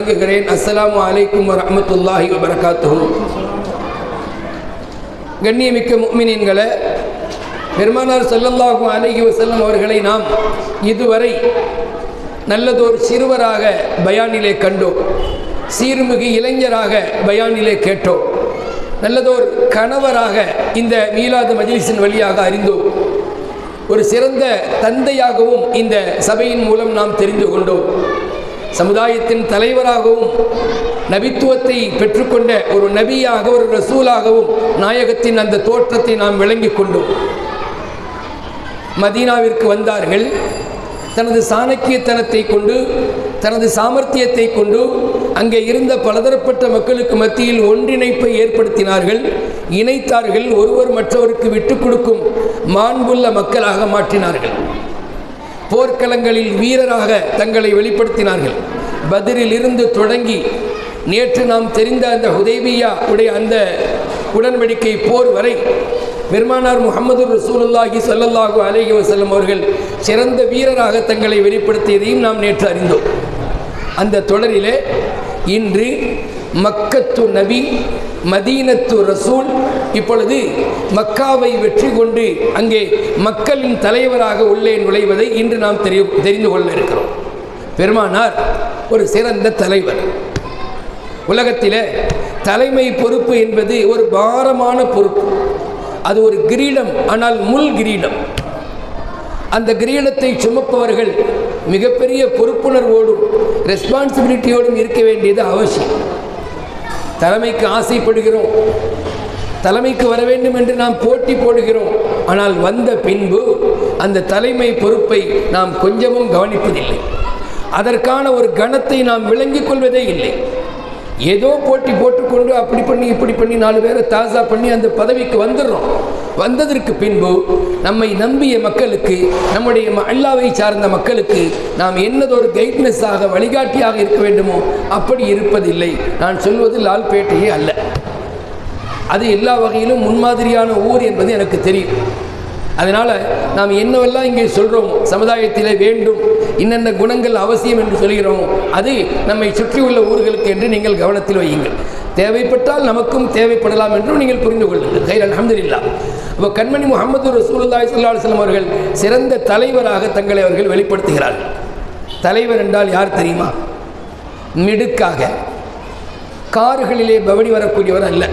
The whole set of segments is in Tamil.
அஸ்ஸலாமு அலைக்கும் வரஹ்மத்துல்லாஹி வபரகாத்துஹு. கண்ணியமிக்க முஃமினீன்களே, பெருமானார் ஸல்லல்லாஹு அலைஹி வஸல்லம் அவர்களை நாம் இதுவரை நல்லதொரு சிறுவராக பயானிலே கண்டோம், சீர்மிகு இளைஞராக பயானிலே கேட்டோம், நல்லதோர் கணவராக இந்த மீலாது மஜ்லிஸின் வழியாக அறிந்தோம், ஒரு சிறந்த தந்தையாகவும் இந்த சபையின் மூலம் நாம் தெரிந்து கொண்டோம், சமுதாயத்தின் தலைவராகவும் நபித்துவத்தை பெற்றுக்கொண்ட ஒரு நபியாக ஒரு ரசூலாகவும் நாயகத்தின் அந்த தோற்றத்தை நாம் விளங்கி கொண்டோம். மதீனாவிற்கு வந்தார்கள். தனது சாணக்கியத்தனத்தை கொண்டு, தனது சாமர்த்தியத்தை கொண்டு அங்கே இருந்த பலதரப்பட்ட மக்களுக்கு மத்தியில் ஒன்றிணைப்பை ஏற்படுத்தினார்கள், இணைத்தார்கள், ஒருவர் மற்றவருக்கு விட்டுக் கொடுக்கும் மாண்புள்ள மக்களாக மாற்றினார்கள். போர்க்களங்களில் வீரராக தங்களை வெளிப்படுத்தினார்கள். பத்ரில் இருந்து தொடங்கி நேற்று நாம் தெரிந்த அந்த ஹுதைபியா உடைய அந்த உடன்படிக்கை போர் வரை பெருமானார் முஹம்மது ரசூலுல்லாஹி ஸல்லல்லாஹு அலைஹி வஸல்லம் அவர்கள் சிறந்த வீரராக தங்களை வெளிப்படுத்தியதையும் நாம் நேற்று அறிந்தோம். அந்த தொடரிலே இன்று மக்கத்து நபி, மதீனத்து ரசூல், இப்பொழுது மக்காவை வெற்றி கொண்டு அங்கே மக்களின் தலைவராக உள்ளே நுழைவதை இன்று நாம் தெரிந்து கொள்ள இருக்கிறோம். பெருமானார் ஒரு சிறந்த தலைவர். உலகத்திலே தலைமை பொறுப்பு என்பது ஒரு பாரமான பொறுப்பு. அது ஒரு கிரீடம், ஆனால் முள் கிரீடம். அந்த கிரீடத்தை சுமப்பவர்கள் மிகப்பெரிய பொறுப்புணர்வோடும் ரெஸ்பான்சிபிலிட்டியோடும் இருக்க வேண்டியது அவசியம். தலைமைக்கு ஆசைப்படுகிறோம், தலைமைக்கு வர வேண்டும் என்று நாம் போட்டி போடுகிறோம். ஆனால் வந்த பின்பு அந்த தலைமை பொறுப்பை நாம் கொஞ்சமும் கவனிப்பதில்லை. அதற்கான ஒரு கணத்தை நாம் விளங்கிக் கொள்வதே இல்லை. ஏதோ போட்டி போட்டுக்கொண்டு அப்படி பண்ணி இப்படி பண்ணி 4 பேரை தாசா பண்ணி அந்த பதவிக்கு வந்துடுறோம். வந்ததற்கு பின்பு நம்மை நம்பிய மக்களுக்கு, நம்முடைய அல்லாவை சார்ந்த மக்களுக்கு நாம் என்னதொரு கைட்னஸாக, வழிகாட்டியாக இருக்க வேண்டுமோ அப்படி இருப்பதில்லை. நான் சொல்வது லால்பேட்டையே அல்ல, அது எல்லா வகையிலும் முன்மாதிரியான ஊர் என்பது எனக்கு தெரியும். அதனால் நாம் என்னவெல்லாம் இங்கே சொல்கிறோம், சமுதாயத்தில் வேண்டும், இன்னென்ன குணங்கள் அவசியம் என்று சொல்கிறோம், அது நம்மை சுற்றியுள்ள ஊர்களுக்கு என்று நீங்கள் கவனத்தில் வையுங்கள். தேவைப்பட்டால் நமக்கும் தேவைப்படலாம் என்றும் நீங்கள் புரிந்து கொள்ளுங்கள். கைர் அல்ஹம்துலில்லாஹ். அப்போ கண்மணி முஹம்மது ரசூலுல்லாஹி ஸல்லல்லாஹு அலைஹி வஸல்லம் அவர்கள் சிறந்த தலைவராக தங்களை அவர்கள் வெளிப்படுத்துகிறார்கள். தலைவர் என்றால் யார் தெரியுமா? மிடுக்காக கார்களிலே பவனி வரக்கூடியவர் அல்ல.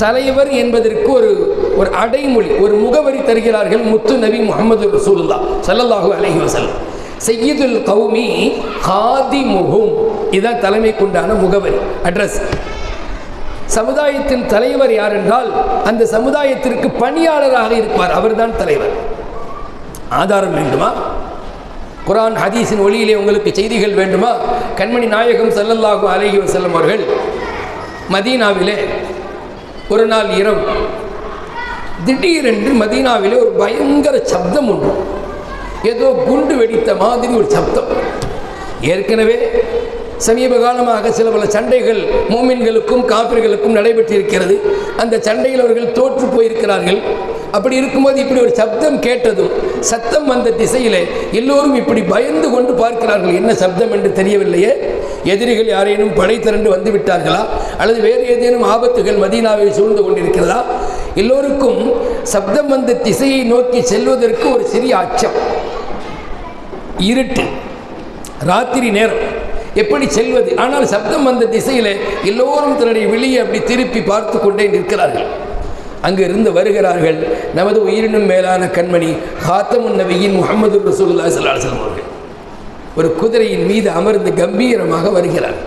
தலைவர் என்பதற்கு ஒரு அடைமொழி, ஒரு முகவரி தருகிறார்கள் முத்து நபி முஹம்மது ரசூலுல்லாஹ் ஸல்லல்லாஹு அலைஹி வஸல்லம். சய்யிதுல் கௌமி ஹாதிமுஹும், இதுதான் தலைமைக்குண்டான முகவரி, அட்ரஸ். சமுதாயத்தின் தலைவர் யார் என்றால் அந்த சமுதாயத்திற்கு பணியாளராக இருப்பார், அவர்தான் தலைவர். ஆதாரம் வேண்டுமா? குர்ஆன் ஹதீஸின் ஒளியிலே உங்களுக்கு செய்திகள் வேண்டுமா? கண்மணி நாயகம் ஸல்லல்லாஹு அலைஹி வஸல்லம் அவர்கள் மதீனாவிலே ஒரு நாள் இரவு திடீரென்று மதீனாவிலே ஒரு பயங்கர சப்தம் உண்டு. ஏதோ குண்டு வெடித்த மாதிரி ஒரு சப்தம். ஏற்கனவே சமீப காலமாக சில பல சண்டைகள் மூமின்களுக்கும் காபிர்களுக்கும் நடைபெற்றிருக்கிறது. அந்த சண்டையில் அவர்கள் தோற்று போயிருக்கிறார்கள். அப்படி இருக்கும்போது இப்படி ஒரு சப்தம் கேட்டதும், சத்தம் வந்த திசையிலே எல்லோரும் இப்படி பயந்து கொண்டு பார்க்கிறார்கள். என்ன சப்தம் என்று தெரியவில்லையே, எதிரிகள் யாரேனும் படை திரண்டு வந்து விட்டார்களா, அல்லது வேறு ஏதேனும் ஆபத்துகள் மதீனாவை சூழ்ந்து கொண்டிருக்கிறதா? எல்லோருக்கும் சப்தம் வந்த திசையை நோக்கி செல்வதற்கு ஒரு சிறிய அச்சம். இருட்டு, ராத்திரி நேரம், எப்படி செல்வது? ஆனால் சப்தம் வந்த திசையில் எல்லோரும் தன்னுடைய வெளியே அப்படி திருப்பி பார்த்து கொண்டே நிற்கிறார்கள். அங்கு இருந்து வருகிறார்கள் நமது உயிரினும் மேலான கண்மணி ஹாத்தமுன் நபியின் முஹம்மது ரசூலுல்லாஹி ஸல்லல்லாஹு அலைஹி வஸல்லம் அவர்கள் ஒரு குதிரையின் மீது அமர்ந்து கம்பீரமாக வருகிறார்.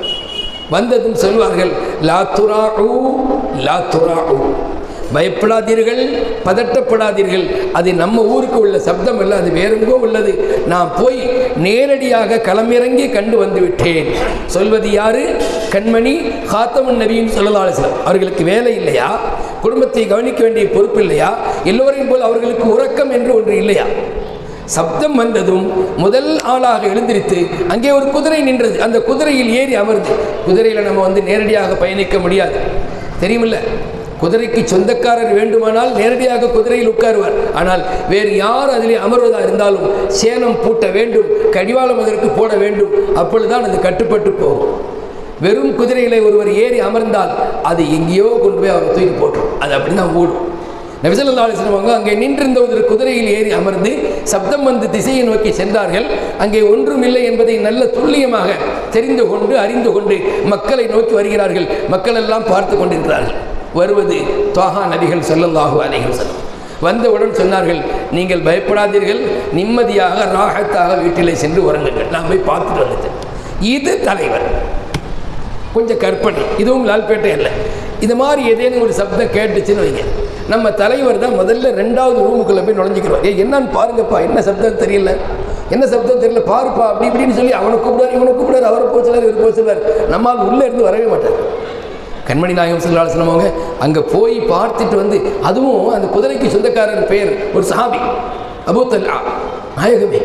வந்ததும் சொல்வார்கள், லா துராஉ லா துராஉ, பயப்படாதீர்கள், பதட்டப்படாதீர்கள், அது நம்ம ஊருக்கு உள்ள சப்தம் அல்ல, அது வேறெங்கோ உள்ளது. நான் போய் நேரடியாக களமிறங்கி கண்டு வந்து விட்டேன். சொல்வது யாரு? கண்மணி ஹாத்தமுன் நபியின் ஸல்லல்லாஹு அலைஹி வஸல்லம் அவர்களுக்கு வேலை இல்லையா? குடும்பத்தை கவனிக்க வேண்டிய பொறுப்பு இல்லையா? எல்லோரையும் போல் அவர்களுக்கு உறக்கம் என்று ஒன்று இல்லையா? சப்தம் வந்ததும் முதல் ஆளாக எழுந்திருத்து அங்கே ஒரு குதிரை நின்றது. அந்த குதிரையில் ஏறி அமர்ந்து, குதிரையில் நம்ம நேரடியாக பயணிக்க முடியாது, தெரியுமில்ல. குதிரைக்கு சொந்தக்காரர் வேண்டுமானால் நேரடியாக குதிரையில் உட்காருவார். ஆனால் வேறு யார் அதிலே அமர்வதாக இருந்தாலும் சேனம் பூட்ட வேண்டும், கடிவாளம் அதற்கு போட வேண்டும். அப்பொழுதுதான் அது கட்டுப்பட்டு போகும். வெறும் குதிரையிலே ஒருவர் ஏறி அமர்ந்தால் அது எங்கேயோ கொண்டு போய் அவர் தூக்கி போட்டுரும். அது அப்படி தான் ஓடும். நபி ஸல்லல்லாஹு அலைஹி வஸல்லம் அங்கே நின்றிருந்த ஒரு குதிரையில் ஏறி அமர்ந்து சப்தம் வந்து திசையை நோக்கி சென்றார்கள். அங்கே ஒன்றுமில்லை என்பதை நல்ல துல்லியமாக தெரிந்து கொண்டு அறிந்து கொண்டு மக்களை நோக்கி வருகிறார்கள். மக்கள் எல்லாம் பார்த்து கொண்டிருக்கிறார்கள். வருவது த்வாஹா நபிகள் ஸல்லல்லாஹு அலைஹி வஸல்லம். வந்தவுடன் சொன்னார்கள், நீங்கள் பயப்படாதீர்கள், நிம்மதியாக ராஹத்தாக வீட்டிலே சென்று உறங்குங்கள், நான் போய் பார்த்துட்டு வந்துட்டேன். இது தலைவர். கொஞ்சம் கற்பனை, இதுவும் லால்பேட்டை அல்ல. இது மாதிரி ஏதேனும் ஒரு சப்தம் கேட்டுச்சுன்னு வைங்க, நம்ம தலைவர் தான் முதல்ல 2வது ரூமுக்குள்ளே போய் நுழைஞ்சிக்கிறோம். என்னன்னு பாருங்கப்பா, என்ன சப்தம் தெரியல, என்ன சப்தம் தெரியல பாருப்பா, அப்படி இப்படின்னு சொல்லி அவனை கூப்பிடாரு, இவனை கூப்பிடாரு, அவரை போச்சுலார், இவர் போச்சுலார். நம்மால் உள்ளே இருந்து வரவே மாட்டார். கண்மணி நாயகம் ஸல்லல்லாஹு அலைஹி வஸல்லம் அவங்க அங்கே போய் பார்த்துட்டு வந்து, அதுவும் அந்த குதிரைக்கு சொந்தக்காரர் பெயர் ஒரு சஹாபி அபூ தல்ஹா. நாயகமே,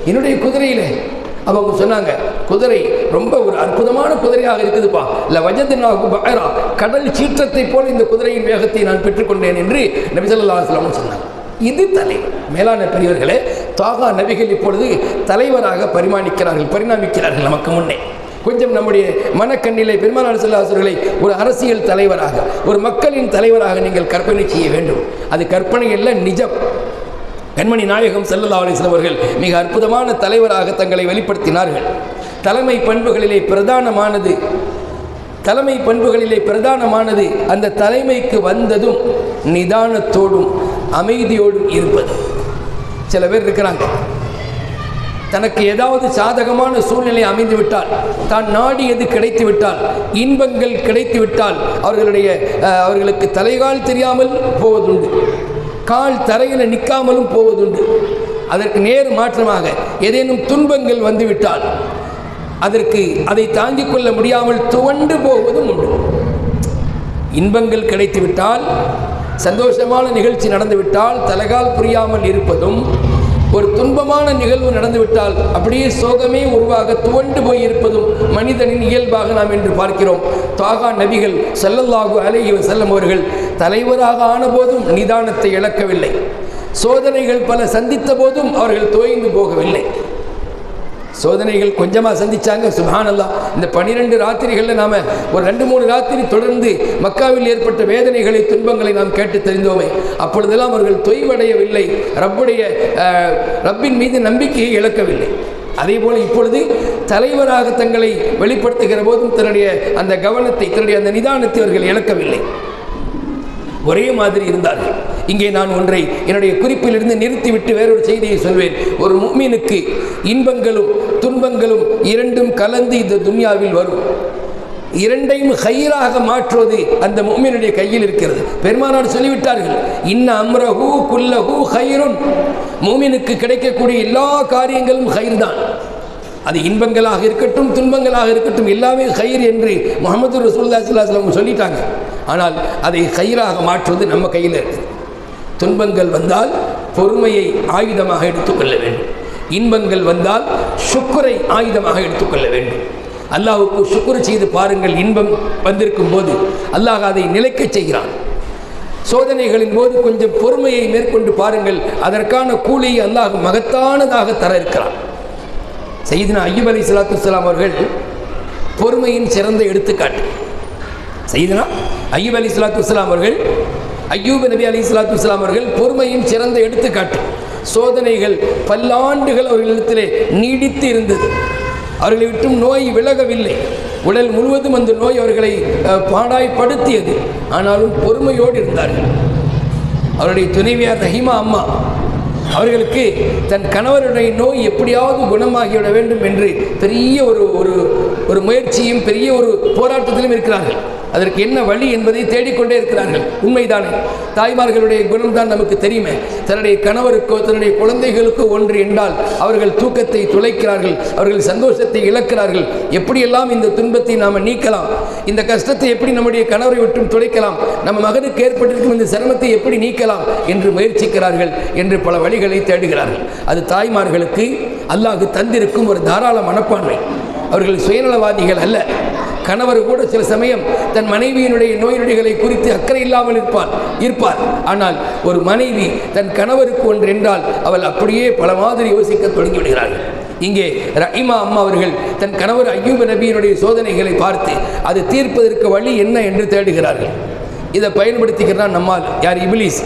என்னுடைய குதிரையில் அவங்க சொன்னாங்க, குதிரை ரொம்ப ஒரு அற்புதமான குதிரையாக இருக்குதுப்பா, இல்லை வஜத்னாஹு பஹரா, கடல் சீற்றத்தை போல இந்த குதிரையின் வேகத்தை நான் பெற்றுக்கொண்டேன் என்று நபி ஸல்லல்லாஹு அலைஹி வஸல்லம் சொன்னாங்க. இது தலைவர். மேலான பெரியவர்களே, த்வாஹா நபிகள் இப்பொழுது தலைவராக பரிணாமிக்கிறார்கள் நமக்கு முன்னே. கொஞ்சம் நம்முடைய மனக்கண்ணிலே பெருமானார் ஸல்லல்லாஹு அலைஹி வஸல்லம் ஒரு அரசியல் தலைவராக, ஒரு மக்களின் தலைவராக நீங்கள் கற்பனை செய்ய வேண்டும். அது கற்பனை அல்ல, நிஜம். கண்மணி நாயகம் ஸல்லல்லாஹு அலைஹி வஸல்லம் அவர்கள் மிக அற்புதமான தலைவராக தங்களை வெளிப்படுத்தினார்கள். தலைமை பண்புகளிலே பிரதானமானது அந்த தலைமைக்கு வந்ததும் நிதானத்தோடும் அமைதியோடும் இருப்பது. சில பேர் இருக்கிறாங்க, தனக்கு ஏதாவது சாதகமான சூழ்நிலை அமைந்து விட்டால், தான் நாடியது கிடைத்து விட்டால், இன்பங்கள் கிடைத்து விட்டால் அவர்களுக்கு தலைகால் தெரியாமல் போவதுண்டு, கால் தரையில் நிற்காமலும் போவதுண்டு. அதற்கு நேர் மாற்றமாக ஏதேனும் துன்பங்கள் வந்துவிட்டால் அதை தாங்கிக் கொள்ள முடியாமல் துவண்டு போவதும் உண்டு. இன்பங்கள் கிடைத்துவிட்டால், சந்தோஷமான நிகழ்ச்சி நடந்துவிட்டால் தலைகால் புரியாமல் இருப்பதும், ஒரு துன்பமான நிகழ்வு நடந்துவிட்டால் அப்படியே சோகமே உருவாக துவண்டு போயிருப்பதும் மனிதனின் இயல்பாக நாம் என்று பார்க்கிறோம். த்வாஹா நபிகள் ஸல்லல்லாஹு அலைஹி வஸல்லம் அவர்கள் தலைவராக ஆனபோதும் நிதானத்தை இழக்கவில்லை. சோதனைகள் பல சந்தித்த போதும் அவர்கள் தோய்ந்து போகவில்லை. சோதனைகள் கொஞ்சமாக சந்திச்சாங்க, சுப்ஹானல்லாஹ். இந்த 12 ராத்திரிகளில் நாம் ஒரு 2-3 ராத்திரி தொடர்ந்து மக்காவில் ஏற்பட்ட வேதனைகளை, துன்பங்களை நாம் கேட்டு தெரிந்தோமே. அப்பொழுதெல்லாம் அவர்கள் தொய்வடையவில்லை, ரப்பின் மீது நம்பிக்கையை இழக்கவில்லை. அதே போல இப்பொழுது தலைவராக தங்களை வெளிப்படுத்துகிற போதும் தன்னுடைய அந்த கவனத்தை, தன்னுடைய அந்த நிதானத்தை அவர்கள் இழக்கவில்லை. ஒரே மாதிரி இருந்தார்கள். இங்கே நான் ஒன்றை என்னுடைய குறிப்பிலிருந்து நிறுத்திவிட்டு வேறொரு செய்தியை சொல்வேன். ஒரு முஃமினுக்கு இன்பங்களும் துன்பங்களும் இரண்டும் கலந்து இந்த துன்யாவில் வரும். இரண்டையும் ஹைராக மாற்றுவது அந்த முஃமினுடைய கையில் இருக்கிறது. பெருமானார் சொல்லிவிட்டார்கள், இன்ன அம்ரஹு குல்லஹு ஹைருன். முஃமினுக்கு கிடைக்கக்கூடிய எல்லா காரியங்களும் ஹைர் தான். அது இன்பங்களாக இருக்கட்டும், துன்பங்களாக இருக்கட்டும், எல்லாமே ஹைர் என்று முஹம்மது ரசூலுல்லாஹி ஸல்லல்லாஹு அலைஹி வஸல்லம் சொல்லிட்டாங்க. ஆனால் அதை ஹைராக மாற்றுவது நம்ம கையில் இருக்குது. துன்பங்கள் வந்தால் பொறுமையை ஆயுதமாக எடுத்துக்கொள்ள வேண்டும். இன்பங்கள் வந்தால் ஷுக்ரை ஆயுதமாக எடுத்துக்கொள்ள வேண்டும். அல்லாஹ்வுக்கு ஷுக்ர் செய்து பாருங்கள். இன்பம் வந்திருக்கும் போது அல்லாஹ் அதை நிலைக்கச் செய்கிறான். சோதனைகளின் போது கொஞ்சம் பொறுமையை மேற்கொண்டு பாருங்கள், அதற்கான கூலியை அல்லாஹ் மகத்தானதாக தர இருக்கிறான். சையதுனா அய்யூப் அலைஹிஸ்ஸலாத்து வஸ்ஸலாம் அவர்கள் பொறுமையின் சிறந்த எடுத்துக்காட்டு. சையதுனா அய்யூப் அலைஹிஸ்ஸலாத்து வஸ்ஸலாம் அவர்கள், அய்யூப் நபி அலைஹிஸ்ஸலாத்து வஸ்ஸலாம் அவர்கள் பொறுமையின் சிறந்த எடுத்துக்காட்டு. சோதனைகள் பல்லாண்டுகள் அவர்களிடத்திலே நீடித்து இருந்தது. அவர்களை விட்டும் நோய் விலகவில்லை. உடல் முழுவதும் அந்த நோய் அவர்களை பாடாய்படுத்தியது. ஆனாலும் பொறுமையோடு இருந்தார்கள். அவருடைய துணைவியார் ரஹீமா அம்மா அவர்களுக்கு தன் கணவருடைய நோய் எப்படியாவது குணமாகிவிட வேண்டும் என்று பெரிய ஒரு முயற்சியும் பெரிய ஒரு போராட்டத்திலும் இருக்கிறார்கள். அதற்கு என்ன வழி என்பதை தேடிக்கொண்டே இருக்கிறார்கள். உண்மைதானே? தாய்மார்களுடைய குணம்தான் நமக்கு தெரியுமே. தன்னுடைய கணவருக்கோ தன்னுடைய குழந்தைகளுக்கோ ஒன்று என்றால் அவர்கள் தூக்கத்தை துளைக்கிறார்கள், அவர்கள் சந்தோஷத்தை இழக்கிறார்கள். எப்படியெல்லாம் இந்த துன்பத்தை நாம் நீக்கலாம், இந்த கஷ்டத்தை எப்படி நம்முடைய கணவரை விட்டும் துளைக்கலாம், நம்ம மகனுக்கு ஏற்பட்டிருக்கும் இந்த சிரமத்தை எப்படி நீக்கலாம் என்று முயற்சிக்கிறார்கள், என்று பல வழிகளை தேடுகிறார்கள். அது தாய்மார்களுக்கு அல்லாஹ் தந்திருக்கும் ஒரு தாராள மனப்பான்மை. அவர்கள் சுயநலவாதிகள் அல்ல. கணவர் கூட சில சமயம் தன் மனைவியினுடைய நோய் நொடிகளை குறித்து அக்கறை இல்லாமல் இருப்பார். ஆனால் ஒரு மனைவி தன் கணவருக்கு ஒன்று என்றால் அவள் அப்படியே பல மாதிரி யோசிக்க தொடங்கி விடுகிறார்கள். இங்கே ரஹீமா அம்மா அவர்கள் தன் கணவர் அய்யூப் நபியினுடைய சோதனைகளை பார்த்து அது தீர்ப்பதற்கு வழி என்ன என்று தேடுகிறார்கள். இதை பயன்படுத்திக்கிறான் நம்மால் யார்? இப்லீஸ்.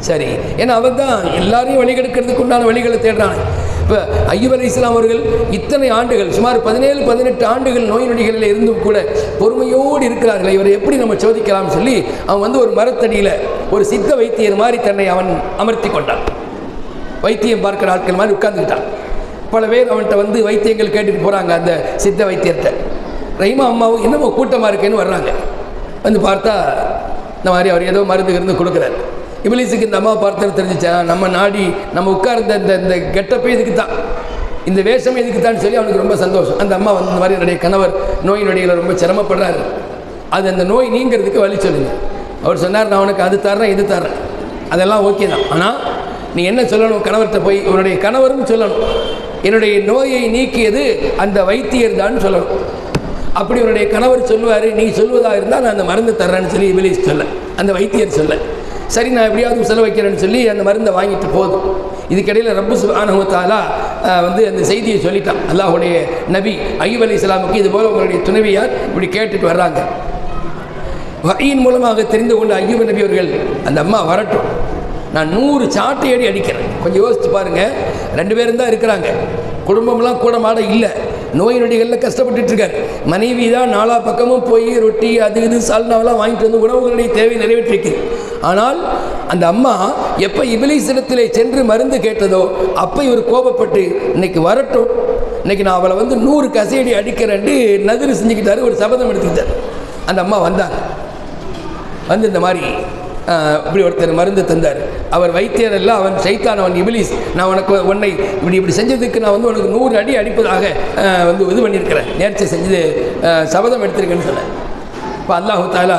சரி, ஏன்னா அவன் தான் எல்லாரையும் வழிகெடுக்கிறதுக்கு உண்டான வழிகளை தேடுறான். இப்போ அய்யூப் அலைஹிஸ்ஸலாம் அவர்கள் இத்தனை ஆண்டுகள், சுமார் 17-18 ஆண்டுகள் நோய் நொடிகளில் இருந்தும் கூட பொறுமையோடு இருக்கிறார்கள். இவரை எப்படி நம்ம சோதிக்கலாம்னு சொல்லி அவன் ஒரு மரத்தடியில் ஒரு சித்த வைத்தியர் மாதிரி தன்னை அவன் அமர்த்தி கொண்டான். வைத்தியம் பார்க்கிற ஆட்கள் மாதிரி உட்கார்ந்துக்கிட்டான். பல பேர் அவன்கிட்ட வைத்தியங்கள் கேட்டுட்டு போகிறாங்க அந்த சித்த வைத்தியர்கிட்ட. ரஹீமா அம்மாவும் என்னமோ கூட்டமாக இருக்கேன்னு வர்றாங்க. பார்த்தா இந்த மாதிரி அவர் ஏதோ மருந்து கொடுக்குறாரு. இப்லீஸுக்கு இந்த அம்மாவை பார்த்தது தெரிஞ்சிச்சா, நம்ம நாடி நம்ம உட்கார்ந்த இந்த கெட்டப்பே இதுக்கு தான், இந்த வேஷமே இதுக்கு தான் சொல்லி அவனுக்கு ரொம்ப சந்தோஷம். அந்த அம்மா இந்த மாதிரி என்னுடைய கணவர் நோய் நொடிகளை ரொம்ப சிரமப்படுறாரு, அது அந்த நோய் நீங்கிறதுக்கு வழி சொல்லுங்க. அவர் சொன்னார், நான் உனக்கு அது தர்றேன் இது தர்றேன், அதெல்லாம் ஓகே தான். ஆனால் நீ என்ன சொல்லணும், கணவர்கிட்ட போய் உன்னுடைய கணவரும் சொல்லணும், என்னுடைய நோயை நீக்கியது அந்த வைத்தியர் தான் சொல்லணும். அப்படி உன்னுடைய கணவர் சொல்லுவார், நீ சொல்வதாக இருந்தால் நான் அந்த மருந்து தர்றேன்னு சொல்லி இப்லீஸ் சொல்ல, அந்த வைத்தியர் சொல்ல. சரி, நான் எப்படியாவது செலவு வைக்கிறேன்னு சொல்லி அந்த மருந்தை வாங்கிட்டு போதும். இதுக்கிடையில் ரப்பு சுப்ஹானஹு வ தஆலா அந்த செய்தியை சொல்லிட்டான். அல்லாஹ்வுடைய நபி அய்யூப் அலைஹிஸ்ஸலாமுக்கு இதுபோல் உங்களுடைய துணைவியார் இப்படி கேட்டுட்டு வர்றாங்க. வஹீயின் மூலமாக தெரிந்து கொண்ட அய்யூப் நபி அவர்கள், அந்த அம்மா வரட்டும், நான் 100 சாட்டை அடி அடிக்கிறேன். கொஞ்சம் யோசிச்சு பாருங்கள், 2 பேரும் தான் இருக்கிறாங்க, குடும்பம்லாம் கூட மாட இல்லை, நோய் நொடிகளில் கஷ்டப்பட்டுட்டு இருக்கார். மனைவி தான் 4 பக்கமும் போய் ரொட்டி அது இது சால்னாவெல்லாம் வாங்கிட்டு உணவுகளுடைய தேவை நிறைவேற்றிருக்கு. ஆனால் அந்த அம்மா எப்போ இப்லீஸ் இடத்திலே சென்று மருந்து கேட்டதோ அப்போ இவர் கோபப்பட்டு, இன்னைக்கு வரட்டும், இன்னைக்கு நான் அவளை 100 கசையடி அடிக்கிறேன்ட்டு நதிரு செஞ்சுக்கிட்டாரு, ஒரு சபதம் எடுத்துக்கிட்டார். அந்த அம்மா வந்தாங்க, இந்த மாதிரி இப்படி ஒருத்தர் மருந்து தந்தார். அவர் வைத்தியர் அல்ல, அவன் சைத்தான், அவன் இப்லீஸ். நான் உன்னை இப்படி செஞ்சதுக்கு நான் உனக்கு 100 அடி அடிப்பதாக இது பண்ணியிருக்கிறேன், நேர்ச்சி செஞ்சது சபதம் எடுத்திருக்கேன்னு சொன்னேன். இப்போ அல்லாஹு தஆலா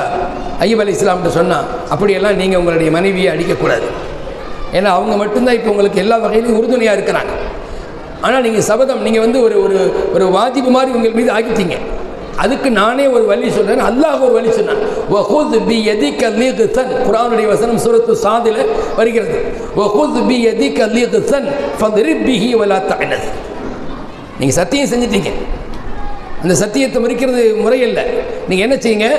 அய்யூப் அலைஹிஸ்ஸலாம்கிட்ட சொன்னான், அப்படியெல்லாம் நீங்கள் உங்களுடைய மனைவியை அடிக்கக்கூடாது, ஏன்னா அவங்க மட்டும்தான் இப்போ உங்களுக்கு எல்லா வகையிலும் உறுதுணையாக இருக்கிறாங்க. ஆனால் நீங்கள் சபதம் நீங்கள் ஒரு வாஜிபு மாதிரி உங்கள் மீது ஆக்கிட்டீங்க. அதுக்கு நானே ஒரு வழி சொல்கிறேன், அல்லாஹ் ஒரு வழி சொன்னான். வஹுத் பி யதிக லிக்தன், குர்ஆனுடைய வசனம் சூரத்து சாதில் வருகிறது. வஹுத் பி யதிக லிக்தன் ஃபத்ரிப் பிஹி வலா தஅனஸ். நீங்கள் சத்தியம் செஞ்சிட்டீங்க, அந்த சத்தியத்தை மறிக்கிறது முறையில்லை. நீங்கள் என்ன செய்யுங்க,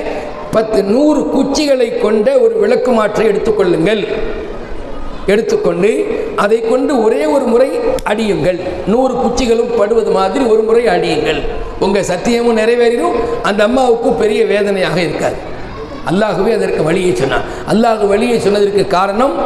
100 குச்சிகளை கொண்ட ஒரு விளக்குமாற்றை எடுத்துக்கொள்ளுங்கள், எடுத்துக்கொண்டு அதை கொண்டு ஒரே ஒரு முறை அடியுங்கள். 100 குச்சிகளும் படுவது மாதிரி ஒரு முறை அடியுங்கள். உங்கள் சத்தியமும் நிறைவேறிடும், அந்த அம்மாவுக்கு பெரிய வேதனையாக இருக்காது. அல்லாஹுவே அதற்கு வழியை சொன்னான். அல்லாஹ் வழியை சொன்னதற்கு காரணம்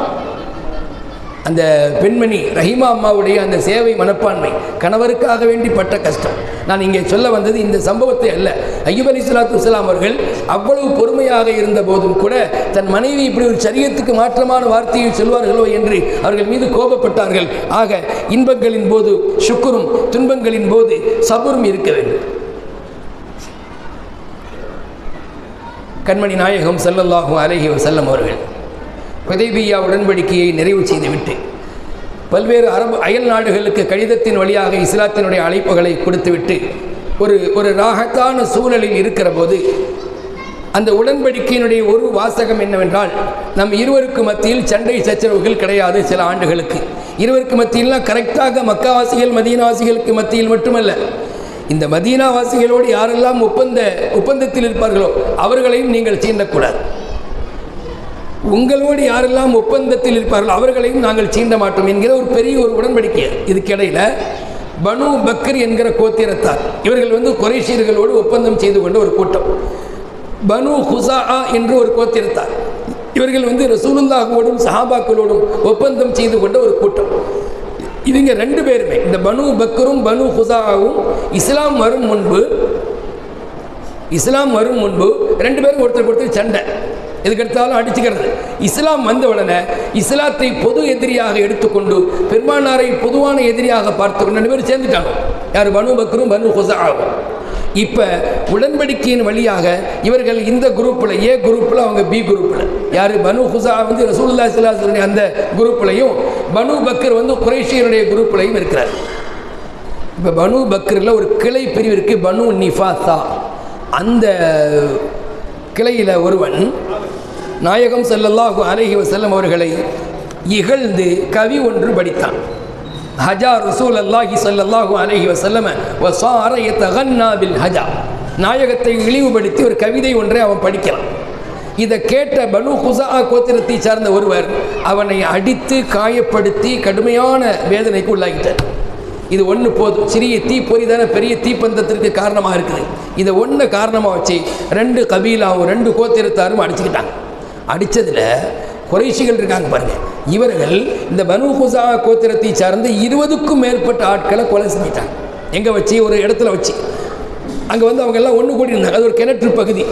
அந்த பெண்மணி ரஹீமா அம்மாவுடைய அந்த சேவை மனப்பான்மை, கணவருக்காக வேண்டி பட்ட கஷ்டம். நான் இங்கே சொல்ல வந்தது இந்த சம்பவத்தை அல்ல. அய்யூப் அலைஹிஸ்ஸலாத்து வஸ்ஸலாம் அவர்கள் அவ்வளவு பொறுமையாக இருந்த போதும் கூட தன் மனைவி இப்படி ஒரு சரியத்துக்கு மாற்றமான வார்த்தையை சொல்வார்களோ என்று அவர்கள் மீது கோபப்பட்டார்கள். ஆக இன்பங்களின் போது ஷுக்ரும், துன்பங்களின் போது சபுரும் இருக்க வேண்டும். கண்மணி நாயகம் ஸல்லல்லாஹு அலைஹி வஸல்லம் அவர்கள் ஹுதைபிய்யா உடன்படிக்கையை நிறைவு செய்துவிட்டு பல்வேறு அயல் நாடுகளுக்கு கடிதத்தின் வழியாக இஸ்லாத்தினுடைய அழைப்புகளை கொடுத்துவிட்டு ஒரு ராகத்தான சூழலில் இருக்கிற போது அந்த உடன்படிக்கையினுடைய ஒரு வாசகம் என்னவென்றால், நம் இருவருக்கு மத்தியில் சண்டை சச்சரவுகள் கிடையாது. சில ஆண்டுகளுக்கு இருவருக்கு மத்தியிலாம் கரெக்டாக மக்காவாசிகள் மதீனாவாசிகளுக்கு மத்தியில் மட்டுமல்ல, இந்த மதீனாவாசிகளோடு யாரெல்லாம் ஒப்பந்தத்தில் இருப்பார்களோ அவர்களையும் நீங்கள் சீண்டக்கூடாது. உங்களோடு யாரெல்லாம் ஒப்பந்தத்தில் இருப்பார்களோ அவர்களையும் நாங்கள் சீண்ட மாட்டோம் என்கிற ஒரு பெரிய ஒரு உடன்படிக்கை. இதுக்கிடையில் பனு பக்கர் என்கிற கோத்திரத்தார், இவர்கள் குறைஷியர்களோடு ஒப்பந்தம் செய்து கொண்ட ஒரு கூட்டம். பனு ஹுஸாஆ என்று ஒரு கோத்திரத்தார், இவர்கள் ரசூலுல்லாஹோடும் சஹாபாக்களோடும் ஒப்பந்தம் செய்து கொண்ட ஒரு கூட்டம். இவங்க 2 பேருமே, இந்த பனு பக்கரும் பனு ஹுஸாஆவும் இஸ்லாம் வரும் முன்பு 2 பேரும் ஒருத்தருக்கு சண்டை, எதுக்கெடுத்தாலும் அடிச்சுக்கிறது. இஸ்லாம் வந்த உடனே இஸ்லாத்தை பொது எதிரியாக எடுத்துக்கொண்டு பெருமானாரை பொதுவான எதிரியாக பார்த்து 2 பேரும் சேர்ந்துட்டாங்க. யார்? பனு பக்கரும் பனு ஹுஸாஆவும். இப்போ உடன்படிக்கையின் வழியாக இவர்கள் இந்த குரூப்பில் ஏ குரூப்பில், அவங்க பி குரூப்பில். யார்? பனு ஹுஸாஆ ரசூலுல்லாஹி ஸல்லல்லாஹு அலைஹி வஸல்லம் அந்த குரூப்லையும், பனு பக்கர் குறைஷியருடைய குரூப்லையும் இருக்கிறார். இப்போ பனு பக்கரில் ஒரு கிளை பிரிவு இருக்குது, பனு நிஃபாஸா. அந்த கிளையில் ஒருவன் நாயகம் ஸல்லல்லாஹு அலைஹி வஸல்லம் அவர்களை இகழ்ந்து கவி ஒன்று படித்தான். ஹஜா ரசூலுல்லாஹி ஸல்லல்லாஹு அலைஹி வஸல்லம் வஸார யதகன்னா பில் ஹஜா. நாயகத்தை இழிவுபடுத்தி ஒரு கவிதை ஒன்றை அவன் படிக்கிறான். இதை கேட்ட பனு குஸா கோத்திரத்தை சார்ந்த ஒருவர் அவனை அடித்து காயப்படுத்தி கடுமையான வேதனைக்கு உள்ளாகிட்டார். இது ஒன்று போதும், சிறிய தீப்பொறி தானே பெரிய தீப்பந்தத்திற்கு காரணமாக இருக்குது. இதை ஒன்று காரணமாக வச்சு 2 கபீலாவும் 2 கோத்திரத்தாரும் அடிச்சுக்கிட்டாங்க. அடித்ததில் குறைஷிகள் இருக்காங்க பாருங்கள், இவர்கள் இந்த பனு குஸா கோத்திரத்தை சார்ந்த 20க்கும் மேற்பட்ட ஆட்களை கொலை செஞ்சிட்டாங்க. எங்கே வச்சு? ஒரு இடத்துல வச்சு. அங்கே வந்து அவங்க எல்லாம் ஒன்று கூடி இருந்தாங்க. அது ஒரு கிணற்று பகுதி.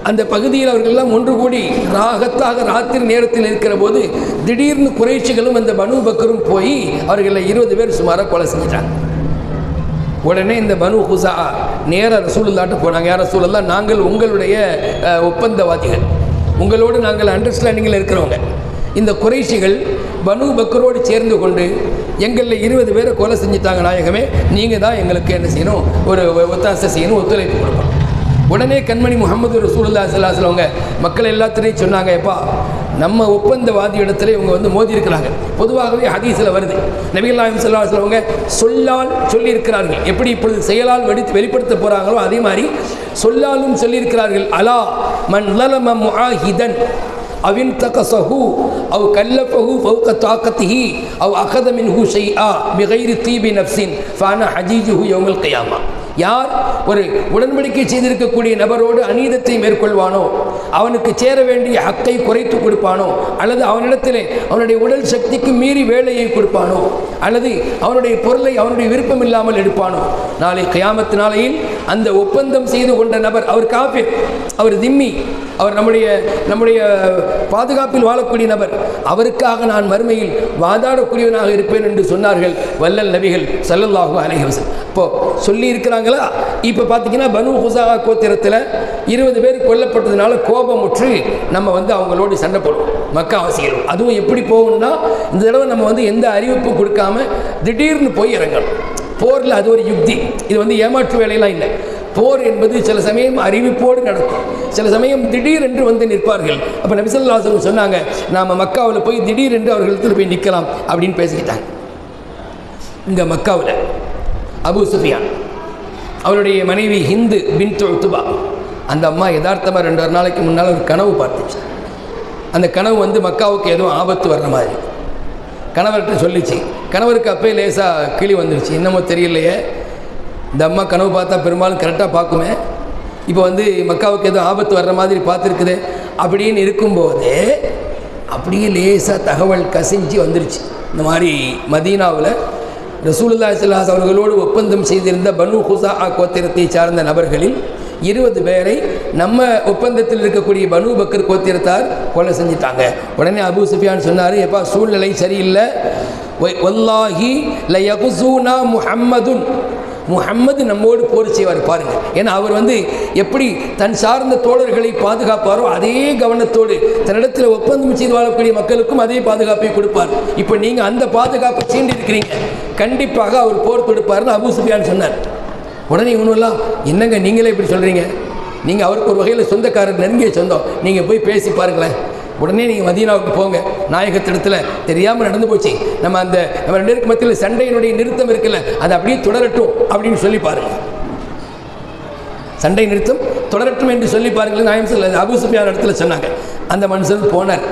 அந்த பகுதியில் அவர்களெல்லாம் ஒன்று கூடி ராகத்தாக ராத்திரி நேரத்தில் இருக்கிற போது திடீர்னு குறைஷிகளும் அந்த பனு பக்கரும் போய் அவர்களை 20 பேர் சுமாராக கொலை செஞ்சிட்டாங்க. உடனே இந்த பனு குஸா நேராக ரசூலுல்லாஹ்ட்ட போனாங்க. யார் ரசூலுல்லாஹ், நாங்கள் உங்களுடைய ஒப்பந்தவாதிகள், உங்களோடு நாங்கள் அண்டர்ஸ்டாண்டிங்கில் இருக்கிறவங்க. இந்த குறைஷிகள் பனு பக்கரோடு சேர்ந்து கொண்டு எங்களில் 20 பேரை கொலை செஞ்சுட்டாங்க நாயகமே, நீங்கள் தான் எங்களுக்கு என்ன செய்யணும், ஒரு ஒத்தாசை செய்யணும், ஒத்துழைப்பு கொடுக்கணும். உடனே கண்மணி முகமது ரசூலுல்லாஹி ஸல்லல்லாஹு அலைஹி வஸல்லம் மக்கள் எல்லாத்திலையும் சொன்னாங்க, எப்பா நம்ம ஒப்பந்தவாதி இடத்துல இவங்க வந்து மோதி இருக்கிறாங்க. பொதுவாகவே ஹதீஸில் வருது, நபிகள் நாயகம் ஸல்லல்லாஹு அலைஹி வஸல்லம் சொல்லால் சொல்லியிருக்கிறார்கள். எப்படி இப்பொழுது செயலால் வெளிப்படுத்த போகிறாங்களோ அதே மாதிரி சொல்லாலும் சொல்லியிருக்கிறார்கள். அலா மன் ஸலம முஆஹிதன் அவின் தகஸஹு அவ் கல்லஃபஹு ஃபௌக தாக்கத்திஹி அவ் அகத மின்ஹு ஷைஆ பிகைரி தீபி நஃப்ஸின் ஃபஅன ஹஜீஜுஹு யௌமல் கியாமா. யார் ஒரு உடன்படிக்கை செய்திருக்கக்கூடிய நபரோடு அநீதத்தை மேற்கொள்வானோ, அவனுக்கு சேர வேண்டிய ஹக்கை குறைத்து கொடுப்பானோ, அல்லது அவனிடத்திலே அவனுடைய உடல் சக்திக்கு மீறி வேலையை கொடுப்பானோ, அல்லது அவனுடைய பொருளை அவனுடைய விருப்பம் இல்லாமல் எடுப்பானோ, நாளை கியாமத்து நாளையில் அந்த ஒப்பந்தம் செய்து கொண்ட நபர், அவர் காஃபிர், அவர் திம்மி, அவர் நம்முடைய பாதுகாப்பில் வாழக்கூடிய நபர், அவருக்காக நான் மறுமையில் வாதாடக்கூடியவனாக இருப்பேன் என்று சொன்னார்கள் வல்லல் நபிகள் ஸல்லல்லாஹு அலைஹி வஸல்லம். இப்போது சொல்லி இருக்கிறாங்களா? இப்போ பார்த்தீங்கன்னா பனு குஸா கோத்திரத்தில் 20 பேர் கொல்லப்பட்டதுனால கோபமுற்று நம்ம வந்து அவங்களோடு சண்டை போடுவோம், மக்காவாசிகள். அதுவும் எப்படி போகணும்னா, இந்த தடவை நம்ம வந்து எந்த அறிவிப்பும் கொடுக்காம திடீர்னு போய் இறங்கணும். போரில் அது ஒரு யுக்தி, இது வந்து ஏமாற்று வேலையெல்லாம் இல்லை. போர் என்பது சில சமயம் அறிவிப்போடு நடக்கும், சில சமயம் திடீரென்று வந்து நிற்பார்கள். அப்போ நபி ஸல்லல்லாஹு அலைஹி வஸல்லம் சொன்னாங்க, நாம் மக்காவில் போய் திடீரென்று அவர்களுக்கு போய் நிற்கலாம் அப்படின்னு பேசிக்கிட்டாங்க. இங்கே மக்காவில் அபூ சுஃபியான் அவருடைய மனைவி ஹிந்து பின்த் உத்பா, அந்த அம்மா யதார்த்தமாக 2 நாளைக்கு முன்னால் ஒரு கனவு பார்த்துச்சு. அந்த கனவு வந்து மக்காவுக்கு எதுவும் ஆபத்து வர்ற மாதிரி கணவர்கிட்ட சொல்லிச்சு. கணவருக்கு அப்பே லேசாக கிளி வந்துருச்சு, என்னமோ தெரியலையே, இந்த அம்மா கனவு பார்த்தா பெரும்பாலும் கரெக்டாக பார்க்குமே, இப்போ வந்து மக்காவுக்கு எதுவும் ஆபத்து வர்ற மாதிரி பார்த்துருக்குது அப்படின்னு இருக்கும்போது அப்படியே லேசாக தகவல் கசிஞ்சு வந்துருச்சு. இந்த மாதிரி மதீனாவில் ரசூலுல்லாஹி ஸல்லல்லாஹு அலைஹி அவர்களோடு ஒப்பந்தம் செய்திருந்த பனு குஸா கோத்திரத்தை சார்ந்த நபர்களில் 20 பேரை நம்ம ஒப்பந்தத்தில் இருக்கக்கூடிய பனு பக்கர் கோத்திரத்தார் கொலை செஞ்சிட்டாங்க. உடனே அபூ சுஃபியான் சொன்னார், எப்பா சூழ்நிலை சரியில்லை, வல்லாஹி லயகுஸூனா முஹம்மதுன், முஹம்மது நம்மோடு போர் செய்வார் பாருங்கள். ஏன்னா அவர் வந்து எப்படி தன் சார்ந்த தோழர்களை பாதுகாப்பாரோ அதே கவனத்தோடு தன்னிடத்தில் ஒப்பந்தம் செய்து வாழக்கூடிய மக்களுக்கும் அதே பாதுகாப்பை கொடுப்பார். இப்போ நீங்கள் அந்த பாதுகாப்பை சீண்டி இருக்கிறீங்க, கண்டிப்பாக அவர் போர் தொடுப்பார்னு அபூ சுஃபியான் சொன்னார். உடனே இவனுலாம், என்னங்க நீங்களே இப்படி சொல்கிறீங்க, நீங்கள் அவருக்கு ஒரு வகையில் சொந்தக்காரர், நெருங்கிய சொந்தம், நீங்கள் போய் பேசி பாருங்களேன். உடனே நீங்கள் மதீனாவுக்கு போங்க, நாயகத்திடத்தில் தெரியாமல் நடந்து போச்சு, நம்ம 2 பேருக்கு மத்தியில் சண்டையினுடைய நிறுத்தம் இருக்குல்ல, அது அப்படியே தொடரட்டும் அப்படின்னு சொல்லி பாருங்கள், சண்டை நிறுத்தம் தொடரட்டும் என்று சொல்லி பாருங்கள் நாயம் சொல்ல அபூ சுஃபியான் இடத்துல சொன்னாங்க. அந்த மனுஷன் போனார்,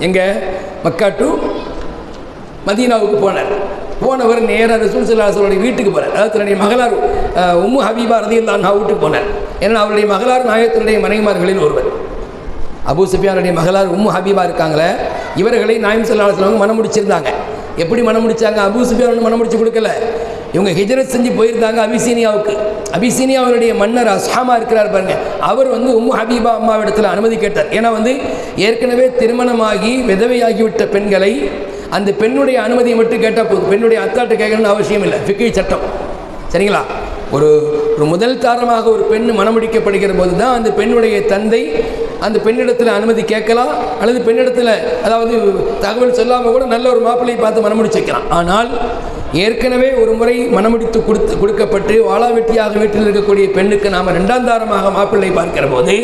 எங்கே மக்கா டு மதீனாவுக்கு போனார். போனவர் நேராக ரசூல் ஸல்லல்லாஹு அலைஹி வஸல்லம் வீட்டுக்கு போனார். அதாவது தன்னுடைய மகளார் உம்மு ஹபீபா ரலியல்லாஹு அன்ஹா வீட்டுக்கு போனார். ஏன்னா அவருடைய மகளார் நாயகத்தினுடைய மனைவிமார்களில் ஒருவர். அபூ சுஃபியானுடைய மகளார் உம்மு ஹபீபா இருக்காங்களே, இவர்களை நாயம் ஸல்லல்லாஹு அலைஹி வஸல்லம் மனம் முடிச்சிருந்தாங்க. எப்படி மனம் முடிச்சாங்க? அபூ சுஃபியான் மனம் முடிச்சு கொடுக்கல, இவங்க ஹிஜ்ரத் செஞ்சு போயிருந்தாங்க அபிசீனியாவுக்கு. அபிசீனியாவுடைய மன்னர் அஸ்ஹாமா இருக்கிறார் பாருங்க, அவர் வந்து உம்மு ஹபீபா அம்மாவிடத்தில் அனுமதி கேட்டார். ஏன்னா வந்து ஏற்கனவே திருமணமாகி விதவையாகிவிட்ட பெண்களை அந்த பெண்ணுடைய அனுமதியை மட்டும் கேட்டால் போதும், பெண்ணுடைய அத்தாட்ட கேட்கணும்னு அவசியம் இல்லை, ஃபிக்ஹ் சட்டம், சரிங்களா? ஒரு முதல் தாரமாக ஒரு பெண் மணமுடிக்கப்படுகிற போது தான் அந்த பெண்ணுடைய தந்தை அந்த பெண்ணிடத்தில் அனுமதி கேட்கலாம், அல்லது பெண்ணிடத்தில் அதாவது தகவல் சொல்லாமல் கூட நல்ல ஒரு மாப்பிள்ளையை பார்த்து மணமுடிச்சு வைக்கலாம். ஆனால் ஏற்கனவே ஒரு முறை மணமுடித்து கொடுக்கப்பட்டு வாளாவெட்டியாக வீட்டில் இருக்கக்கூடிய பெண்ணுக்கு நாம் 2ஆம் தாரமாக மாப்பிள்ளை பார்க்கிற போது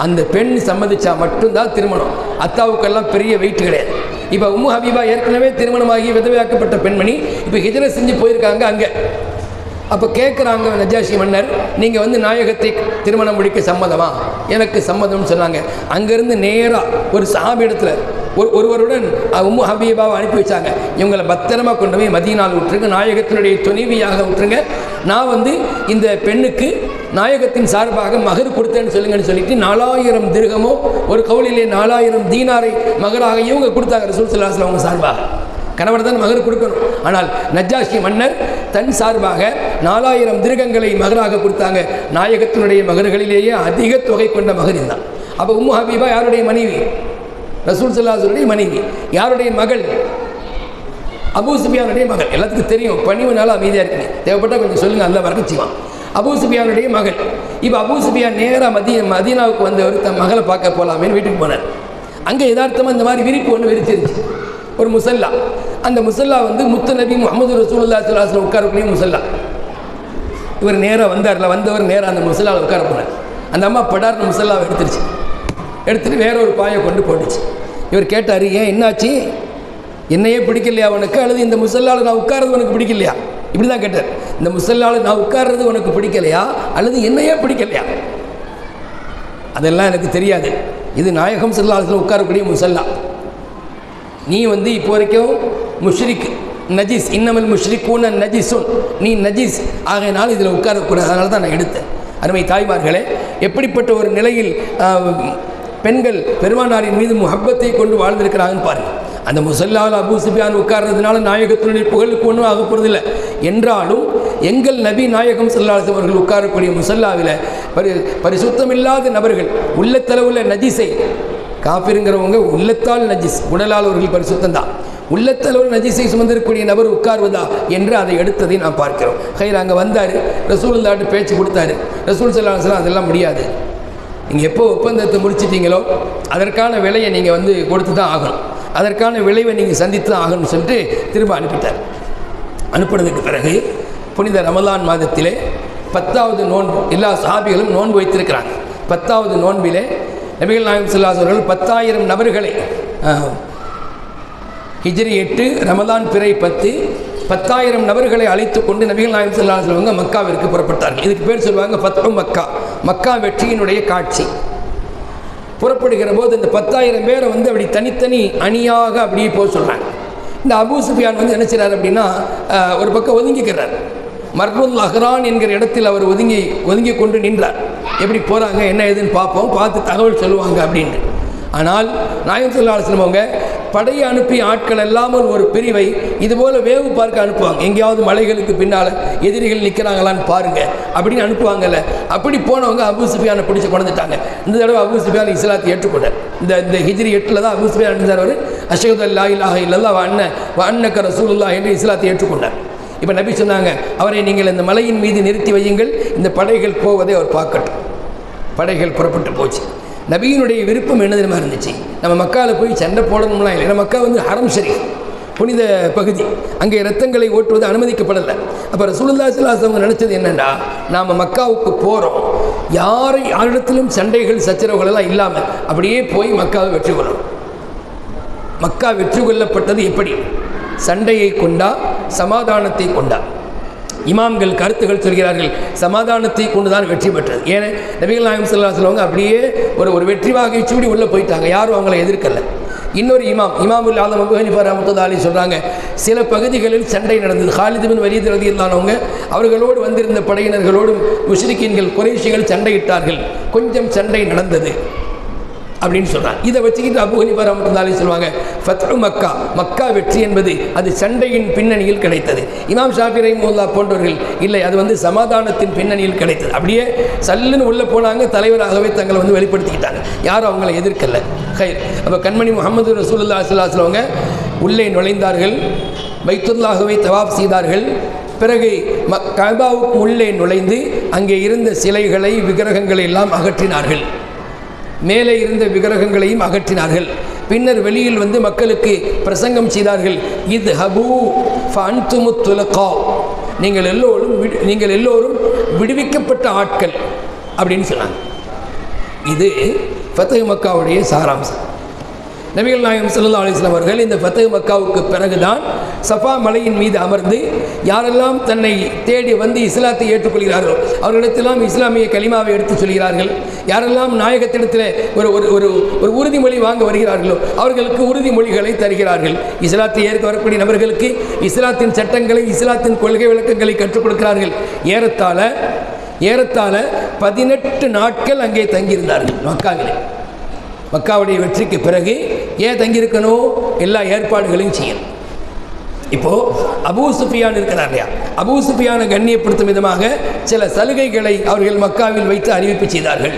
அந்த பெண் சம்மதிச்சா மட்டும்தான் திருமணம். அத்தாவுக்கெல்லாம் பெரிய வெயிட் கிடையாது. இப்போ உம்மு ஹபீபா ஏற்கனவே திருமணமாகி விதவையாக்கப்பட்ட பெண்மணி இப்போ ஹிஜ்ரத் செஞ்சு போயிருக்காங்க அங்கே. அப்போ கேட்குறாங்க நஜாஷி மன்னர், நீங்கள் வந்து நாயகத்தை திருமணம் முடிக்க சம்மதமா? எனக்கு சம்மதம்னு சொன்னாங்க. அங்கேருந்து நேராக ஒரு சஹாபி இடத்துல ஒருவருடன் உம்மு ஹபீபாவை அனுப்பி வச்சாங்க. இவங்களை பத்திரமா கொண்டு போய் மதீனாவில் விட்டுருங்க, நாயகத்தினுடைய துணைவியாக விட்டுருங்க. நான் வந்து இந்த பெண்ணுக்கு நாயகத்தின் சார்பாக மகர் கொடுத்தேன்னு சொல்லுங்கன்னு சொல்லிட்டு 4000 திர்ஹமோ ஒரு கவுலிலே 4000 தீனாரை மகராக இவங்க கொடுத்தாங்க ரசூல் ஸல்லல்லாஹு அலைஹி வஸல்லம் அவங்க சார்பாக. கணவர் தான் மகர் கொடுக்கணும். ஆனால் நஜ்ஜாஷி மன்னர் தன் சார்பாக 4000 திர்ஹங்களை மகராக கொடுத்தாங்க. நாயகத்தினுடைய மகர்களிலேயே அதிக தொகை கொண்ட மகர் தான். அப்போ உம்மு ஹபீபா யாருடைய மனைவி? ரசூல் ஸல்லல்லாஹு அலைஹி வஸல்லம் மனைவி. யாருடைய மகள்? அபூ சுஃபியானுடைய மகள். எல்லாத்துக்கும் தெரியும், பணிவுனால அமைதியாக இருக்குங்க. தேவைப்பட்டால் கொஞ்சம் சொல்லுங்கள், அல்ல வரச்சிவான். அபூ சுஃபியானுடைய மகள். இப்போ அபூ சுஃபியான் நேராக மதீனாவுக்கு வந்தவர் தன் மகளை பார்க்க போகலாமேன்னு வீட்டுக்கு போனார். அங்கே யதார்த்தமாக இந்த மாதிரி விரிப்பு ஒன்று விரிச்சிருச்சு, ஒரு முசல்லா. அந்த முசல்லா வந்து முத்து நபி முஹம்மது ரசூலுல்லாஹி ஸல்லல்லாஹு அலைஹி வஸல்லம் உட்காரக்கூடிய முசல்லா. இவர் நேராக வந்தவர் நேராக அந்த முசல்லாவில் உட்கார போனார். அந்த அம்மா படார்னு முசல்லாவை எடுத்துட்டு வேற ஒரு பாயை கொண்டு போட்டுச்சு. இவர் கேட்டார், ஏன் என்னாச்சு? என்னையே பிடிக்கலையா உனக்கு, அல்லது இந்த முசல்லாவில் நான் உட்கார்றது உனக்கு பிடிக்கலையா? இப்படி தான் கேட்டார். இந்த முசல்லாவில் நான் உட்கார்றது உனக்கு பிடிக்கலையா அல்லது என்னையே பிடிக்கலையா? அதெல்லாம் எனக்கு தெரியாது. இது நாயகம் ஸல்லல்லாஹு அலைஹி வஸல்லம் உட்காரக்கூடிய முசல்லா. நீ வந்து இப்போ வரைக்கும் முஷ்ரிக், நஜீஸ், இன்னமல் முஷ்ரிக்கூன நஜீஸுன், நீ நஜீஸ் ஆகையினால் இதில் உட்காரக்கூடாது. அதனால தான் நான் எடுத்தேன். அருமை தாய்மார்களே, எப்படிப்பட்ட ஒரு நிலையில் பெண்கள் பெருமானாரின் மீது முஹப்பத்தை கொண்டு வாழ்ந்திருக்கிறாங்கன்னு பாருங்கள். அந்த முசல்லாவில் அபூ சுஃபியான் உட்கார்றதுனால நாயகத்தினுடைய புகழுக்கு ஒன்றும் ஆக போகிறதில்லை. என்றாலும் எங்கள் நபி நாயகம் ஸல்லல்லாஹு அலைஹி வஸல்லம் அவர்கள் உட்காரக்கூடிய முசல்லாவில் பரிசுத்தமில்லாத நபர்கள், உள்ளத்தளவுள்ள நஜீஸை, காஃபிருங்கிறவங்க உள்ளத்தால் நஜீஸ், உடலால் அவர்கள் பரிசுத்தம் தான், உள்ளத்தளவு நஜீஸை சுமந்திருக்கக்கூடிய நபர் உட்கார்வதா என்று அதை எடுத்ததை நாம் பார்க்கிறோம். ஹைர் அங்கே வந்தார், ரசூலுல்லாஹ்ட்ட பேச்சு கொடுத்தாரு. ரசூல் ஸல்லல்லாஹு அலைஹி வஸல்லம் அதெல்லாம் முடியாது, நீங்கள் எப்போ ஒப்பந்தத்தை முடிச்சிட்டீங்களோ அதற்கான விலையை நீங்கள் வந்து கொடுத்து தான் ஆகணும், அதற்கான விளைவை நீங்கள் சந்தித்து தான் ஆகணும்னு சொல்லிட்டு திரும்ப அனுப்பிட்டார். அனுப்பினதுக்கு பிறகு புனித ரமலான் மாதத்திலே 10வது நோன்பு, எல்லா சஹாபிகளும் நோன்பு வைத்திருக்கிறாங்க. 10வது நோன்பிலே நபிகள் நாயகம் ஸல்லல்லாஹு அலைஹி வஸல்லம் 10,000 நபர்களை, ஹிஜ்ரி 8 ரமலான் பிறை 10, 10,000 நபர்களை அழைத்து கொண்டு நபிகள் நாயகம் ஸல்லல்லாஹு அலைஹி வஸல்லம் மக்காவிற்கு புறப்பட்டார்கள். இதுக்கு பேர் சொல்லுவாங்க ஃபத்ஹு மக்கா, மக்கா வெற்றியினுடைய காட்சி. புறப்படுகிற போது இந்த 10,000 பேரை வந்து அப்படி தனித்தனி அணியாக அப்படியே போக சொல்கிறாங்க. இந்த அபூ சுஃபியான் வந்து என்ன செய்கிறார் அப்படின்னா, ஒரு பக்கம் ஒதுங்கிக்கிறார். மர்ருல் அஹ்ரான் என்கிற இடத்தில் அவர் ஒதுங்கி கொண்டு நின்றார். எப்படி போகிறாங்க என்ன ஏதுன்னு பார்ப்போம், பார்த்து தகவல் சொல்லுவாங்க அப்படின்ட்டு. ஆனால் நாயகம் ஸல்லல்லாஹு அலைஹி வஸல்லம் அவங்க படையை அனுப்பி ஆட்கள் இல்லாமல் ஒரு பிரிவை இதுபோல் வேவு பார்க்க அனுப்புவாங்க. எங்கேயாவது மலைகளுக்கு பின்னால் எதிரிகள் நிற்கிறாங்களான்னு பாருங்கள் அப்படின்னு அனுப்புவாங்கல்ல. அப்படி போனவங்க அபூ சுஃபியானை பிடிச்சி கொண்டுட்டாங்க. இந்த தடவை அபூ சுஃபியான் இஸ்லாத்தை ஏற்றுக்கொண்டார். இந்த ஹிஜ்ரி 8 தான் அபூ சுஃபியான் இருந்தார். அவர் அஷ்ஹது அல்லா இலாஹ இல்லல்லாஹ் வ அன்னக ரசூலுல்லாஹ் என்று இஸ்லாத்தை ஏற்றுக்கொண்டார். இப்போ நபி சொன்னாங்க, அவரை நீங்கள் இந்த மலையின் மீது நிறுத்தி வையுங்கள், இந்த படைகள் போவதை அவர் பார்க்கட்டும். படைகள் புறப்பட்டு போச்சு. நபியினுடைய விருப்பம் என்ன தெரியுமா இருந்துச்சு, நம்ம மக்காவில் போய் சண்டை போடணும்லாம் இல்லை. ஏன்னா மக்கா வந்து ஹரம் ஷரீஃப், புனித பகுதி, அங்கே ரத்தங்களை ஓட்டுவது அனுமதிக்கப்படலை. அப்போ ரசூலுல்லாஹி ஸல்லல்லாஹு அலைஹி வஸல்லம் நினச்சது என்னென்னா, நாம் மக்காவுக்கு போகிறோம், யாரிடத்திலும் சண்டைகள் சச்சரவுகள் எல்லாம் இல்லாமல் அப்படியே போய் மக்காவை வெற்றி கொள்ளணும். மக்கா வெற்றி கொள்ளப்பட்டது எப்படி? சண்டையை கொண்டா சமாதானத்தை கொண்டா? இமாம்கள் கருத்துகள் சொல்கிறார்கள், சமாதானத்தை கொண்டு தான் வெற்றி பெற்றது. ஏன்னா நபிகள் நாயகம் ஸல்லல்லாஹு அலைஹி வஸல்லம் அப்படியே ஒரு வெற்றி வாகை சூடி உள்ளே போயிட்டாங்க, யாரும் அவங்கள எதிர்க்கலை. இன்னொரு இமாமுல் ஆலம் அபூ ஹனீஃபா ரஹ்மத்துல்லாஹி அலைஹி சொல்கிறாங்க, சில பகுதிகளில் சண்டை நடந்தது. ஹாலித் பின் வலீத் ரலியல்லாஹு அன்ஹு அவர்களோடு வந்திருந்த படையினர்களோடும் முஷ்ரிக்கீன்கள் குறைஷிகள் சண்டையிட்டார்கள், கொஞ்சம் சண்டை நடந்தது அப்படின்னு சொல்கிறாங்க. இதை வச்சுக்கிட்டு அபூ ஹனீஃபா ரஹ்மத்துல்லாஹி அலைஹி சொல்லுவாங்க, ஃபத்ஹு மக்கா, மக்கா வெற்றி என்பது அது சண்டையின் பின்னணியில் கிடைத்தது. இமாம் ஷாஃபி ரஹிமஹுல்லாஹ் போன்றவர்கள் இல்லை, அது வந்து சமாதானத்தின் பின்னணியில் கிடைத்தது. அப்படியே சல்லுன்னு உள்ளே போனாங்க, தலைவராகவே தங்களை வந்து வெளிப்படுத்திக்கிட்டாங்க, யாரும் அவங்களை எதிர்க்கலை. ஹைர். அப்போ கண்மணி முஹம்மது ரசூலுல்லாஹி ஸல்லல்லாஹு அலைஹி வஸல்லம் உள்ளே நுழைந்தார்கள், பைத்துல்லாஹ்வை தவாப் செய்தார்கள். பிறகு கஅபாவுக்கு உள்ளே நுழைந்து அங்கே இருந்த சிலைகளை விக்கிரகங்களை எல்லாம் அகற்றினார்கள், மேலே இருந்த விக்கிரகங்களையும் அகற்றினார்கள். பின்னர் வெளியில் வந்து மக்களுக்கு பிரசங்கம் செய்தார்கள், இது ஹபூ ஃபஅன்துமுத் துலகா, நீங்கள் எல்லோரும் விடுவிக்கப்பட்ட ஆட்கள் அப்படின்னு சொன்னாங்க. இது ஃபத்ஹு மக்காவுடைய சாராம்சம். நபிகள் நாயகம் ஸல்லல்லாஹு அலைஹி வஸல்லம் அவர்கள் இந்த ஃபத்ஹ் மக்காவுக்கு பிறகுதான் சஃபா மலையின் மீது அமர்ந்து யாரெல்லாம் தன்னை தேடி வந்து இஸ்லாத்தை ஏற்றுக்கொள்கிறார்களோ அவர்களிடத்தெல்லாம் இஸ்லாமிய கலிமாவை எடுத்து சொல்கிறார்கள். யாரெல்லாம் நாயகத்திடத்தில் ஒரு ஒரு ஒரு உறுதிமொழி வாங்க வருகிறார்களோ அவர்களுக்கு உறுதிமொழிகளை தருகிறார்கள். இஸ்லாத்தை ஏற்க வரக்கூடிய நபர்களுக்கு இஸ்லாத்தின் சட்டங்களை, இஸ்லாத்தின் கொள்கை விளக்கங்களை கற்றுக் கொடுக்கிறார்கள். ஏறத்தாழ 18 நாட்கள் அங்கே தங்கியிருந்தார்கள் மக்காவிலே. மக்காவுடைய வெற்றிக்கு பிறகு ஏன் தங்கியிருக்கணும்? எல்லா ஏற்பாடுகளையும் செய்யணும். இப்போது அபூ சுஃபியான் இருக்கிறார் இல்லையா, அபூ சுஃபியானை கண்ணியப்படுத்தும் விதமாக சில சலுகைகளை அவர்கள் மக்காவில் வைத்து அறிவிப்பு செய்தார்கள்.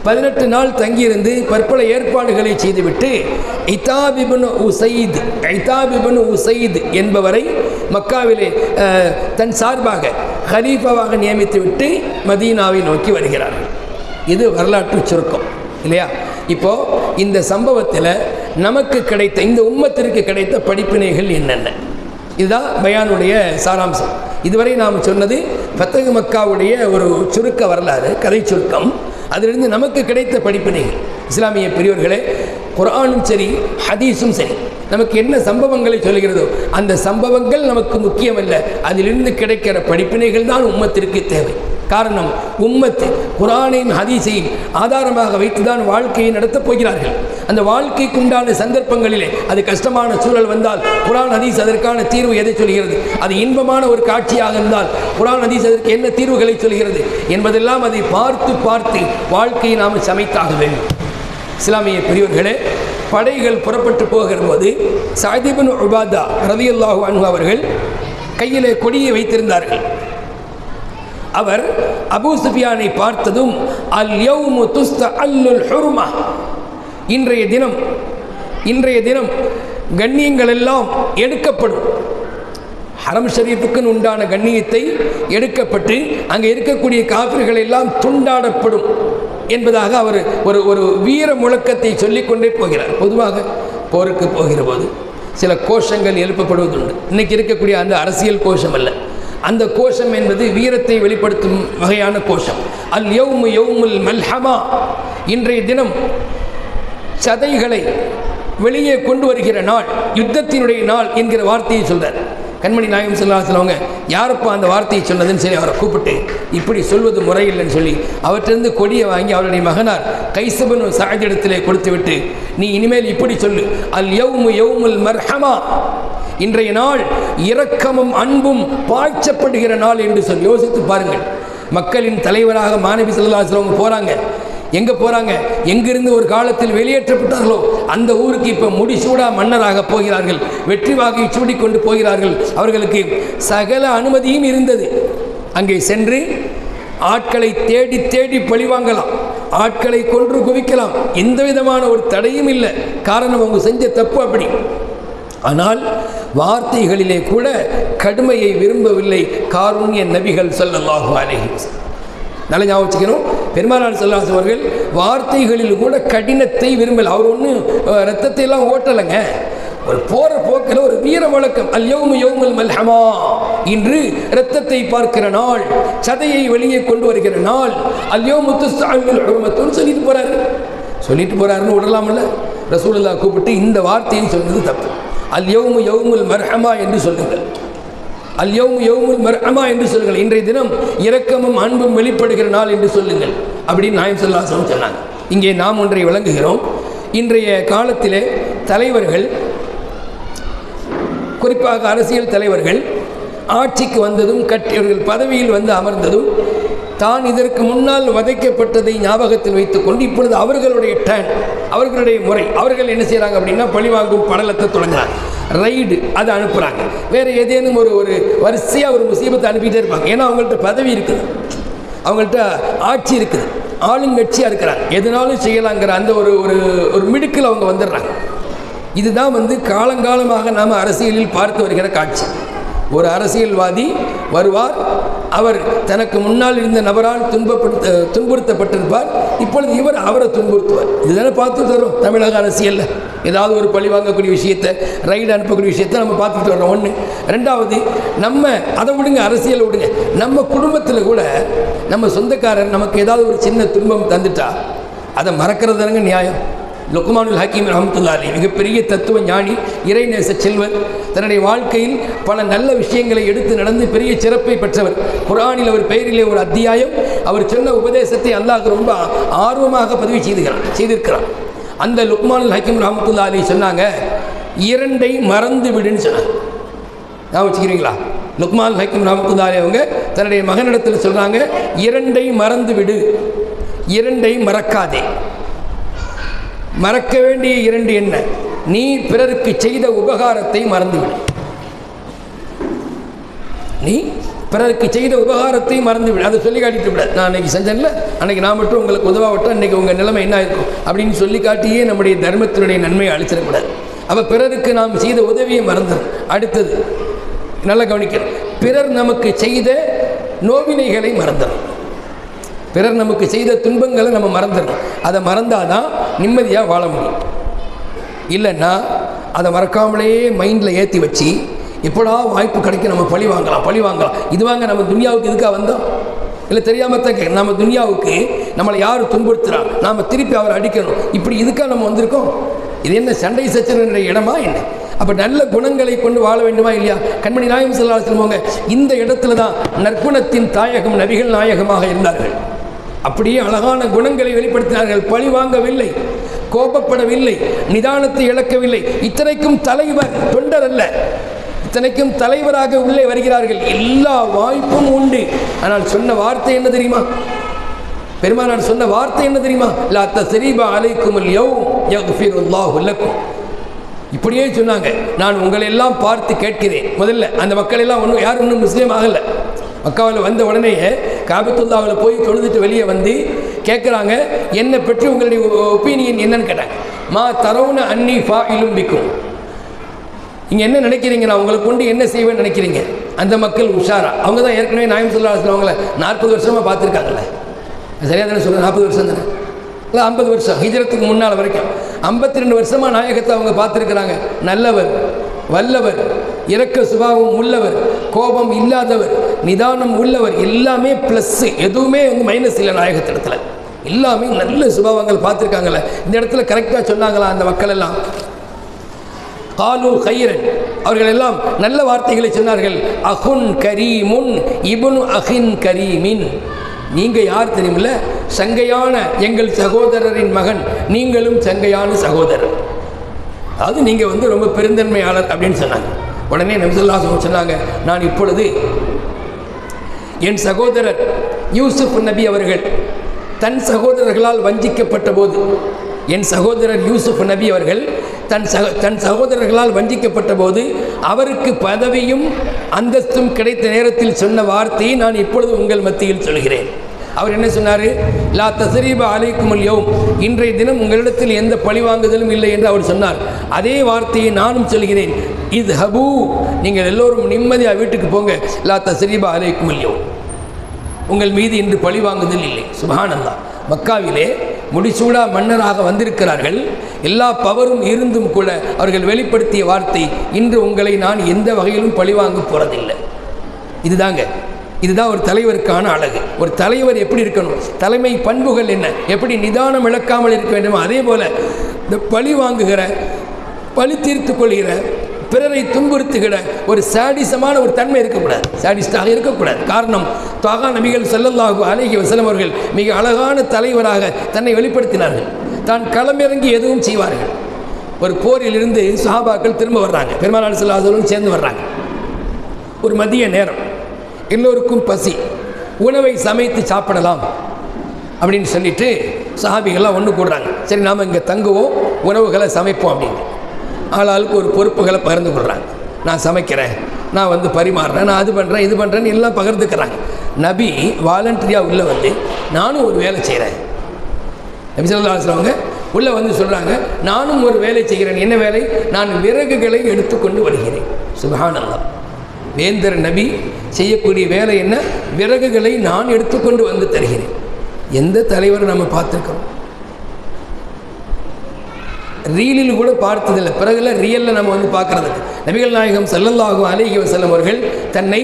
18 நாள் தங்கியிருந்து பற்பல ஏற்பாடுகளை செய்துவிட்டு இத்தாப் இப்னு உசைத் என்பவரை மக்காவிலே தன் சார்பாக ஹலீஃபாவாக நியமித்துவிட்டு மதீனாவை நோக்கி வருகிறார்கள். இது வரலாற்று சுருக்கம் இல்லையா? இப்போது இந்த சம்பவத்தில் நமக்கு கிடைத்த, இந்த உம்மத்திற்கு கிடைத்த படிப்பினைகள் என்னென்ன? இதுதான் பயானுடைய சாராம்சம். இதுவரை நாம் சொன்னது ஃபத்ஹ் மக்காவுடைய ஒரு சுருக்க வரலாறு, கதை சுருக்கம். அதிலிருந்து நமக்கு கிடைத்த படிப்பினைகள். இஸ்லாமிய பெரியோர்களே, குர்ஆனும் சரி ஹதீஸும் சரி நமக்கு என்ன சம்பவங்களை சொல்கிறதோ அந்த சம்பவங்கள் நமக்கு முக்கியமல்ல, அதிலிருந்து கிடைக்கிற படிப்பினைகள் தான் உம்மத்திற்கு தேவை. காரணம், உம்மத்து குர்ஆனையும் ஹதீஸையும் ஆதாரமாக வைத்துதான் வாழ்க்கையை நடத்தப் போகிறார்கள். அந்த வாழ்க்கைக்கு உண்டான சந்தர்ப்பங்களிலே அது கஷ்டமான சூழல் வந்தால் குர்ஆன் ஹதீஸ் அதற்கான தீர்வு எதை சொல்கிறது? அது இன்பமான ஒரு காட்சியாக இருந்தால் குர்ஆன் ஹதீஸ் அதற்கு என்ன தீர்வுகளை சொல்கிறது என்பதெல்லாம் அதை பார்த்து பார்த்து வாழ்க்கையை நாம் சமைத்தாக வேண்டும். இஸ்லாமிய பெரியோர்களே, படைகள் புறப்பட்டு போகிற போது சஅத் இப்னு உபாதா ரலியல்லாஹு அன்ஹு அவர்கள் கையிலே கொடியை வைத்திருந்தார்கள். அவர் அபூ சுஃபியானை பார்த்ததும் அல் யௌமு துஸ்தஅல்லுல் ஹுர்மா, இன்றைய தினம் கண்ணியங்கள் எல்லாம் எடுக்கப்படும். ஹரம் ஷரீஃபுக்கு உண்டான கண்ணியத்தை எடுக்கப்பட்டு அங்கே இருக்கக்கூடிய காஃபிர்கள் எல்லாம் துண்டாடப்படும் என்பதாக அவர் ஒரு வீர முழக்கத்தை சொல்லிக்கொண்டே போகிறார். பொதுவாக போருக்கு போகிற போது சில கோஷங்கள் எழுப்பப்படுவதுண்டு. இன்னைக்கு இருக்கக்கூடிய அந்த அரசியல் கோஷம் அல்ல, அந்த கோஷம் என்பது வீரத்தை வெளிப்படுத்தும் வகையான கோஷம். அல் யௌமு யௌமுல் மல்ஹமா, இன்றைய தினம் சதைகளை வெளியே கொண்டு வருகிற நாள், யுத்தத்தினுடைய நாள் என்கிற வார்த்தையை சொல்றார். கண்மணி நாயகம் ஸல்லல்லாஹு அலைஹி வஸல்லம் யாரப்பா அந்த வார்த்தையை சொன்னதுன்னு சொல்லி அவரை கூப்பிட்டு இப்படி சொல்வது முறையில்லைன்னு சொல்லி அவற்றிலிருந்து கொடியை வாங்கி அவருடைய மகனார் கைஸ் இப்னு சஅத் இடத்திலே கொடுத்துவிட்டு, நீ இனிமேல் இப்படி சொல்லு, அல் யௌமு யௌமுல் மர்ஹமா, இன்றைய நாள் இரக்கமும் அன்பும் பாய்ச்சப்படுகிற நாள் என்று சொல்லி. யோசித்து பாருங்கள், மக்களின் தலைவராக மாநபி ஸல்லல்லாஹு அலைஹி வஸல்லம் போகிறாங்க. எங்கே போகிறாங்க? எங்கிருந்து ஒரு காலத்தில் வெளியேற்றப்பட்டார்களோ அந்த ஊருக்கு இப்போ முடிசூடா மன்னராக போகிறார்கள், வெற்றி வாகை சூடிக்கொண்டு போகிறார்கள். அவர்களுக்கு சகல அனுமதியும் இருந்தது. அங்கே சென்று ஆட்களை தேடி தேடி பழிவாங்கலாம், ஆட்களை கொன்று குவிக்கலாம், எந்த விதமான ஒரு தடையும் இல்லை. காரணம், அவங்க செஞ்ச தப்பு அப்படி. ஆனால் வார்த்தைகளிலே கூட கடுமையை விரும்பவில்லை காருண்ய நபிகள் ஸல்லல்லாஹு அலைஹி வஸல்லம். நல்ல ஞாபகம் வச்சுக்கணும், பெருமானார் ஸல்லல்லாஹு அலைஹி அவர்கள் வார்த்தைகளில் கூட கடினத்தை விரும்பலை. அவர் ஒன்றும் ரத்தத்தை எல்லாம் ஓட்டலைங்க, ஒரு போகிற போக்கில் ஒரு வீர வழக்கம். அல் யௌமு யௌமுல் மல்ஹமா, இன்று இரத்தத்தை பார்க்கிற நாள், சதையை வெளியே கொண்டு வருகிற நாள். அல் யௌமு துஸ்தஅல்லுல் ஹுர்மத்துன்னு சொல்லிட்டு போறாருன்னு விடலாம்ல. ரசூலுல்லாஹ் கூப்பிட்டு இந்த வார்த்தையை சொன்னது தப்பு. அல் யௌமு யௌமுல் மர்ஹமா என்று சொல்லுங்கள், அல் யௌமு யௌமுல் மர்ஹமா என்று சொல்லுங்கள். இன்றைய தினம் இரக்கமும் அன்பும் வெளிப்படுகிற நாள் என்று சொல்லுங்கள் அப்படின்னு நாயகம் ஸல்லல்லாஹு அலைஹி வஸல்லம் சொன்னாங்க. இங்கே நாம் ஒன்றை விளங்குகிறோம். இன்றைய காலத்திலே தலைவர்கள், குறிப்பாக அரசியல் தலைவர்கள் ஆட்சிக்கு வந்ததும் கட்டியவர்கள் பதவியில் வந்து அமர்ந்ததும் தான் இதற்கு முன்னால் வதைக்கப்பட்டதை ஞாபகத்தில் வைத்துக்கொண்டு இப்பொழுது அவர்களுடைய டர்ன், அவர்களுடைய முறை, அவர்கள் என்ன செய்கிறாங்க அப்படின்னா பழிவாங்கும் படலத்தை தொடங்குறாங்க. ரைடு அதை அனுப்புகிறாங்க. வேறு ஏதேனும் ஒரு வரிசையாக ஒரு முசீபத்தை அனுப்பிட்டே இருப்பாங்க. ஏன்னா அவங்கள்ட்ட பதவி இருக்குது, அவங்கள்ட்ட ஆட்சி இருக்குது, ஆளுங்கட்சியாக இருக்கிறாங்க, எதுனாலும் செய்யலாங்கிற அந்த ஒரு மிடுக்கில் அவங்க வந்துடுறாங்க. இதுதான் காலங்காலமாக நாம் அரசியலில் பார்த்து வருகிற காட்சி. ஒரு அரசியல்வாதி வருவார், அவர் தனக்கு முன்னால் இருந்த நபரால் துன்புறுத்தப்பட்டிருப்பார், இப்பொழுது இவர் அவரை துன்புறுத்துவார். இதுதானே பார்த்துட்டு வரோம் தமிழக அரசியலில். ஏதாவது ஒரு பழி வாங்கக்கூடிய விஷயத்தை, ரைடு அனுப்பக்கூடிய விஷயத்தை நம்ம பார்த்துட்டு வரோம். ஒன்று. ரெண்டாவது, நம்ம அதை விடுங்க, அரசியல் விடுங்க, நம்ம குடும்பத்தில் கூட நம்ம சொந்தக்காரர் நமக்கு ஏதாவது ஒரு சின்ன துன்பம் தந்துட்டா அதை மறக்கிறது தானங்க நியாயம். லுக்மானுல் ஹக்கீம் ரஹ்மத்துல்லாஹி அலைஹி மிகப்பெரிய தத்துவ ஞானி, இறைநேச செல்வர், தன்னுடைய வாழ்க்கையில் பல நல்ல விஷயங்களை எடுத்து நடந்து பெரிய சிறப்பை பெற்றவர். குர்ஆனில் அவர் பெயரிலே ஒரு அத்தியாயம், அவர் சொன்ன உபதேசத்தை அல்லாஹ் ரொம்ப ஆர்வமாக பதிவு செய்திருக்கிறார். அந்த லுக்மானுல் ஹக்கீம் ரஹ்மத்துல்லாஹி அலைஹி சொன்னாங்க, 2ஐ மறந்து விடுன்னு சொன்னாங்க. நான் வச்சுக்கிறீங்களா? லுக்மானுல் ஹக்கீம் ரஹ்மத்துல்லாஹி அலைஹி அவங்க தன்னுடைய மகனிடத்தில் சொல்கிறாங்க, 2ஐ மறந்து விடு, 2ஐ மறக்காதே. மறக்க வேண்டிய 2 என்ன? நீ பிறருக்கு செய்த உபகாரத்தை மறந்துவிடு. நீ பிறருக்கு செய்த உபகாரத்தை மறந்துவிடு. அதை சொல்லி காட்டிட்டு விட, நான் அன்னைக்கு செஞ்சேன்ல, அன்னைக்கு நான் மட்டும் உங்களுக்கு உதவாவிட்டா இன்றைக்கி உங்கள் நிலைமை என்ன இருக்கும் அப்படின்னு சொல்லி காட்டியே நம்முடைய தர்மத்தினுடைய நன்மையை அழிச்சிடக்கூடாது. அப்போ பிறருக்கு நாம் செய்த உதவியை மறந்துடும். அடுத்தது நல்லா கவனிக்கிறேன், பிறர் நமக்கு செய்த நோவினைகளை மறந்துடும். பிறர் நமக்கு செய்த துன்பங்களை நம்ம மறந்துடணும். அதை மறந்தாதான் நிம்மதியாக வாழ முடியும். இல்லைன்னா அதை மறக்காமலே மைண்டில் ஏற்றி வச்சு எப்படா வாய்ப்பு கிடைக்க நம்ம பழி வாங்கலாம். இது வாங்க நம்ம துனியாவுக்கு இதுக்காக வந்தோம் இல்லை? தெரியாமல் தான் கேட்க, நம்ம துனியாவுக்கு நம்மளை யார் துன்புறுத்துறா, நாம் திருப்பி அவரை அடிக்கணும், இப்படி இதுக்காக நம்ம வந்திருக்கோம். இது என்ன சண்டை சச்சரவுடைய இடமா என்ன? அப்போ நல்ல குணங்களை கொண்டு வாழ வேண்டுமா இல்லையா? கண்மணி நாயகம் ஸல்லல்லாஹு அலைஹி வஸல்லம் இந்த இடத்துல தான் நற்குணத்தின் தாயகம் நபிகள் நாயகமாக இருந்தார்கள். அப்படியே அழகான குணங்களை வெளிப்படுத்தினார்கள். பழி வாங்கவில்லை, கோபப்படவில்லை, நிதானத்தை இழக்கவில்லை. இத்தனைக்கும் தலைவர், தொண்டர் அல்ல, இத்தனைக்கும் தலைவராக உள்ளே வருகிறார்கள். எல்லா வாய்ப்பும் உண்டு. ஆனால் சொன்ன வார்த்தை என்ன தெரியுமா? பெருமானார் சொன்ன வார்த்தை என்ன தெரியுமா? லா தஸ்ரீபா அலைக்குமுல் யௌம் யக்ஃபிருல்லாஹு லக்கும். இப்படியே சொன்னாங்க, நான் உங்களை எல்லாம் பார்த்து கேட்கிறேன். முதல்ல அந்த மக்கள் எல்லாம் யாரும் இன்னும் முஸ்லீம் ஆகலை. மக்காவில் வந்த உடனே காபத்துல்லாவில் போய் தொழுதுட்டு வெளியே வந்து கேட்குறாங்க, என்னை பற்றி உங்களுடைய ஒப்பீனியன் என்னன்னு கேட்டாங்க. மா தரவுன அன்னி ஃபாயிலும் பிக்கும், நீங்கள் என்ன நினைக்கிறீங்க, நான் உங்களை கொண்டு என்ன செய்வேன்னு நினைக்கிறீங்க? அந்த மக்கள் உஷாரா, அவங்க தான் ஏற்கனவே நாயகம் ஸல்லல்லாஹு அலைஹி வஸல்லம் அவங்கள 40 வருஷமாக பார்த்துருக்காங்கல்ல. சரியாக தானே சொல்கிறேன்? 40 வருஷம் தானே, இல்லை 50 வருஷம், ஹிஜ்ரத்துக்கு முன்னால் வரைக்கும் 52 வருஷமாக நாயகத்தை அவங்க பார்த்துருக்குறாங்க. நல்லவர், வல்லவர், இரக்க சுபாவம் உள்ளவர், கோபம் இல்லாதவர், நிதானம் உள்ளவர், எல்லாமே ப்ளஸ்ஸு, எதுவுமே மைனஸ் இல்லை நாயகத்திடத்தில். எல்லாமே நல்ல சுபாவங்கள் பார்த்துருக்காங்களே. இந்த இடத்துல கரெக்டாக சொன்னாங்களா அந்த மக்கள் எல்லாம்? காலு கைரன், அவர்கள் எல்லாம் நல்ல வார்த்தைகளை சொன்னார்கள். அஹுன் கரீமுன் இப்னு அஹின் கரீமின், நீங்கள் யார் தெரியுமில்ல? சங்கையான எங்கள் சகோதரரின் மகன், நீங்களும் சங்கையான சகோதரர், அதாவது நீங்கள் ரொம்ப பெருந்தன்மையாளர் அப்படின்னு சொன்னாங்க. உடனே நபி ஸல்லல்லாஹு அலைஹி வஸல்லம் சொன்னாங்க, நான் இப்பொழுது என் சகோதரர் யூசுப் நபி அவர்கள் தன் சகோதரர்களால் வஞ்சிக்கப்பட்ட போது, என் சகோதரர் யூசுப் நபி அவர்கள் தன் சகோதரர்களால் வஞ்சிக்கப்பட்ட போது அவருக்கு பதவியும் அந்தஸ்தும் கிடைத்த நேரத்தில் சொன்ன வார்த்தையை நான் இப்பொழுது உங்கள் மத்தியில் சொல்கிறேன். அவர் என்ன சொன்னார்? லா தஸ்ரீபா அலைக்குமுல் யௌம், இன்றைய தினம் உங்களிடத்தில் எந்த பழிவாங்குதலும் இல்லை என்று அவர் சொன்னார். அதே வார்த்தையை நானும் சொல்கிறேன். இது ஹபூ, நீங்கள் எல்லோரும் நிம்மதியாக வீட்டுக்கு போங்க. லா தஸ்ரீபா அலைக்குமுல் யௌம், உங்கள் மீது இன்று பழிவாங்குதல் இல்லை. சுப்ஹானல்லாஹ். மக்காவிலே முடிசூடா மன்னராக வந்திருக்கிறார்கள். எல்லா பவரும் இருந்தும் கூட அவர்கள் வெளிப்படுத்திய வார்த்தை, இன்று உங்களை நான் எந்த வகையிலும் பழிவாங்க போகிறதில்லை. இதுதான் ஒரு தலைவருக்கான அழகு. ஒரு தலைவர் எப்படி இருக்கணும், தலைமை பண்புகள் என்ன, எப்படி நிதானம் இழக்காமல் இருக்க வேண்டுமோ அதே போல் இந்த பழி வாங்குகிற, பழி தீர்த்து கொள்கிற, பிறரை துன்புறுத்துகிற ஒரு சாடிசமான ஒரு தன்மை இருக்கக்கூடாது, சாடிஸ்டாக இருக்கக்கூடாது. காரணம், தாகா நபிகள் ஸல்லல்லாஹு அலைஹி வஸல்லம் அவர்கள் மிக அழகான தலைவராக தன்னை வெளிப்படுத்தினார்கள். தான் களமிறங்கி எதுவும் செய்வார்கள். ஒரு போரிலிருந்து சஹாபாக்கள் திரும்ப வர்றாங்க, பெருமானார் ஸல்லல்லாஹு அலைஹி வஸல்லம் சேர்ந்து வர்றாங்க. ஒரு மதிய நேரம், எல்லோருக்கும் பசி, உணவை சமைத்து சாப்பிடலாம் அப்படின்னு சொல்லிட்டு சஹாபிகள்லாம் ஒன்று கூடுறாங்க. சரி, நாம் இங்கே தங்குவோம், உணவுகளை சமைப்போம் அப்படின்னு. ஆளாளுக்கு ஒரு பொறுப்புகளை பகிர்ந்து கொள்கிறாங்க. நான் சமைக்கிறேன், நான் பரிமாறுறேன், நான் அது பண்ணுறேன், இது பண்ணுறேன்னு எல்லாம் பகிர்ந்துக்கிறாங்க. நபி வாலண்டரியாக உள்ளே வந்து, நானும் ஒரு வேலை செய்கிறேன். நபி ஸல்லல்லாஹு அலைஹி வஸல்லம் உள்ளே சொல்கிறாங்க, நானும் ஒரு வேலை செய்கிறேன். என்ன வேலை? நான் விறகுகளை எடுத்துக்கொண்டு வருகிறேன். சுப்ஹானல்லாஹ். வேந்தர் நபி செய்யக்கூடிய வேலை என்ன? விறகுகளை நான் எடுத்துக்கொண்டு வந்து தருகிறேன். எந்த தலைவரை நம்ம பார்த்துருக்கோம்? ரீலில் கூட பார்த்ததில்லை, பிறகுல ரியலில் நம்ம பார்க்குறதுக்கு. நபிகள் நாயகம் ஸல்லல்லாஹு அலைஹி வஸல்லம் அவர்கள் தன்னை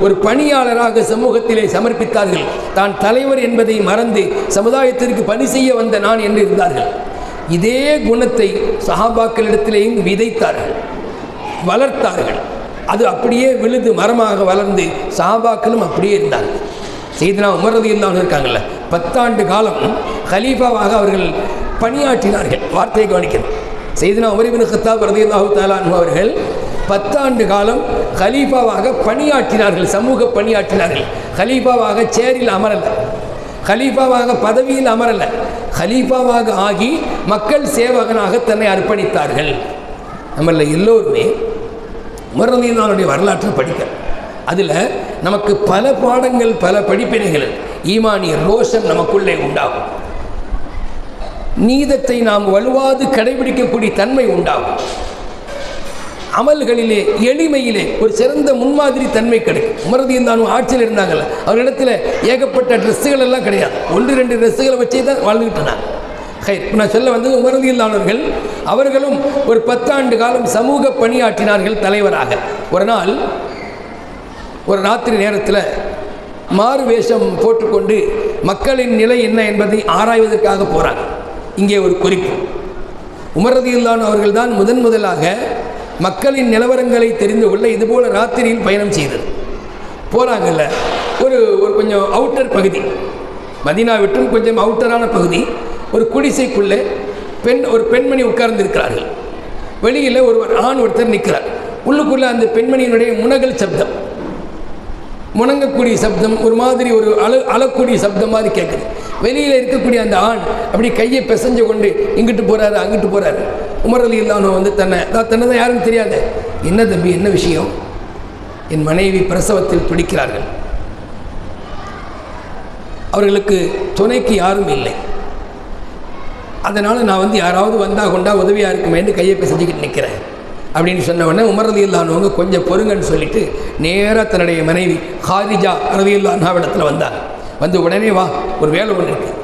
ஒரு பணியாளராக சமூகத்திலே சமர்ப்பித்தார்கள். தான் தலைவர் என்பதை மறந்து சமுதாயத்திற்கு பணி செய்ய வந்த நான் என்று இருந்தார்கள். இதே குணத்தை சஹாபாக்களிடத்திலேயும் விதைத்தார்கள், வளர்த்தார்கள். அது அப்படியே விழுது மரமாக வளர்ந்து சஹாபாக்களும் அப்படியே இருந்தார்கள். சையதுனா உமர் ரலியல்லாஹு அன்ஹு இருக்காங்கல்ல, 10 ஆண்டு காலம் கலீஃபாவாக அவர்கள் பணியாற்றினார்கள். வார்த்தையை கவனிக்கணும். சையதுனா உமர் இப்னு கத்தாப் ரலியல்லாஹு தஆலா அன்ஹு அவர்கள் 10 ஆண்டு காலம் கலீஃபாவாக பணியாற்றினார்கள், சமூக பணியாற்றினார்கள். கலீஃபாவாக சேரில் அமரல்ல, கலீஃபாவாக பதவியில் அமரல்ல, கலீஃபாவாக ஆகி மக்கள் சேவகனாக தன்னை அர்ப்பணித்தார்கள். நம்மள எல்லோருமே உமர் ரலியல்லாஹு அன்ஹுடைய வரலாற்றை படிக்க, அதில் நமக்கு பல பாடங்கள், பல படிப்பினைகள், ஈமானிய ரோஷன் நமக்குள்ளே உண்டாகும். நீதத்தை நாம் வலுவாது கடைபிடிக்கக்கூடிய தன்மை உண்டாகும். அமல்களிலே, எளிமையிலே ஒரு சிறந்த முன்மாதிரி தன்மை கிடைக்கும். உமர் ரலியல்லாஹு அன்ஹு ஆட்சியில் இருந்தாங்கல்ல, அவர்களிடத்தில் ஏகப்பட்ட ட்ரெஸ்ஸுகள் எல்லாம் கிடையாது, 1-2 ட்ரெஸ்ஸுகளை வச்சே தான் வாழ்ந்துக்கிட்டு இருந்தாங்க. நான் சொல்ல வந்தது உமர் ரலியல்லாஹு அன்ஹு அவர்களும் ஒரு 10 ஆண்டு காலம் சமூக பணியாற்றினார்கள் தலைவராக. ஒரு நாள் ஒரு ராத்திரி நேரத்தில் மாறு வேஷம் போட்டுக்கொண்டு மக்களின் நிலை என்ன என்பதை ஆராய்வதற்காக போகிறாங்க. இங்கே ஒரு குறிப்பு, உமர் ரலியல்லாஹு அன்ஹு அவர்கள் தான் முதலாக மக்களின் நிலவரங்களை தெரிந்து கொள்ள இதுபோல் ராத்திரியில் பயணம் செய்தது. போகிறாங்கல்ல, ஒரு கொஞ்சம் அவுட்டர் பகுதி, மதீனா விட்டும் கொஞ்சம் அவுட்டரான பகுதி, ஒரு குடிசைக்குள்ளே ஒரு பெண்மணி உட்கார்ந்திருக்கிறார்கள். வெளியில் ஆண் ஒருத்தர் நிற்கிறார். உள்ளுக்குள்ளே அந்த பெண்மணியினுடைய முனகல் சப்தம், முணங்கக்கூடிய சப்தம், ஒரு மாதிரி ஒரு அழக்கூடிய சப்தம் மாதிரி கேட்குது. வெளியில் இருக்கக்கூடிய அந்த ஆண் அப்படி கையை பிசைஞ்சு கொண்டு இங்கிட்டு போகிறாரு, அங்கிட்டு போகிறாரு. உமர் ரலியல்லாஹு அன்ஹு வந்து தன்னை தான் யாரும் தெரியாது. என்ன தம்பி, என்ன விஷயம்? என் மனைவி பிரசவத்தில் துடிக்கிறார்கள், அவர்களுக்கு துணைக்கு யாரும் இல்லை, அதனால் நான் வந்து யாராவது வந்தால் கொண்டா உதவியாக இருக்குமேன்னு கையை பிசைஞ்சிக்கிட்டு நிற்கிறேன் அப்படின்னு சொன்ன உடனே உமர் ரலியல்லாஹு அன்ஹு கொஞ்சம் பொறுங்கன்னு சொல்லிட்டு நேராக தன்னுடைய மனைவி ஹாதிஜா ரலியல்லாஹு அன்ஹா இடத்துல வந்தாங்க. வந்து உடனே வா, ஒரு வேலை ஒன்று இருக்குது,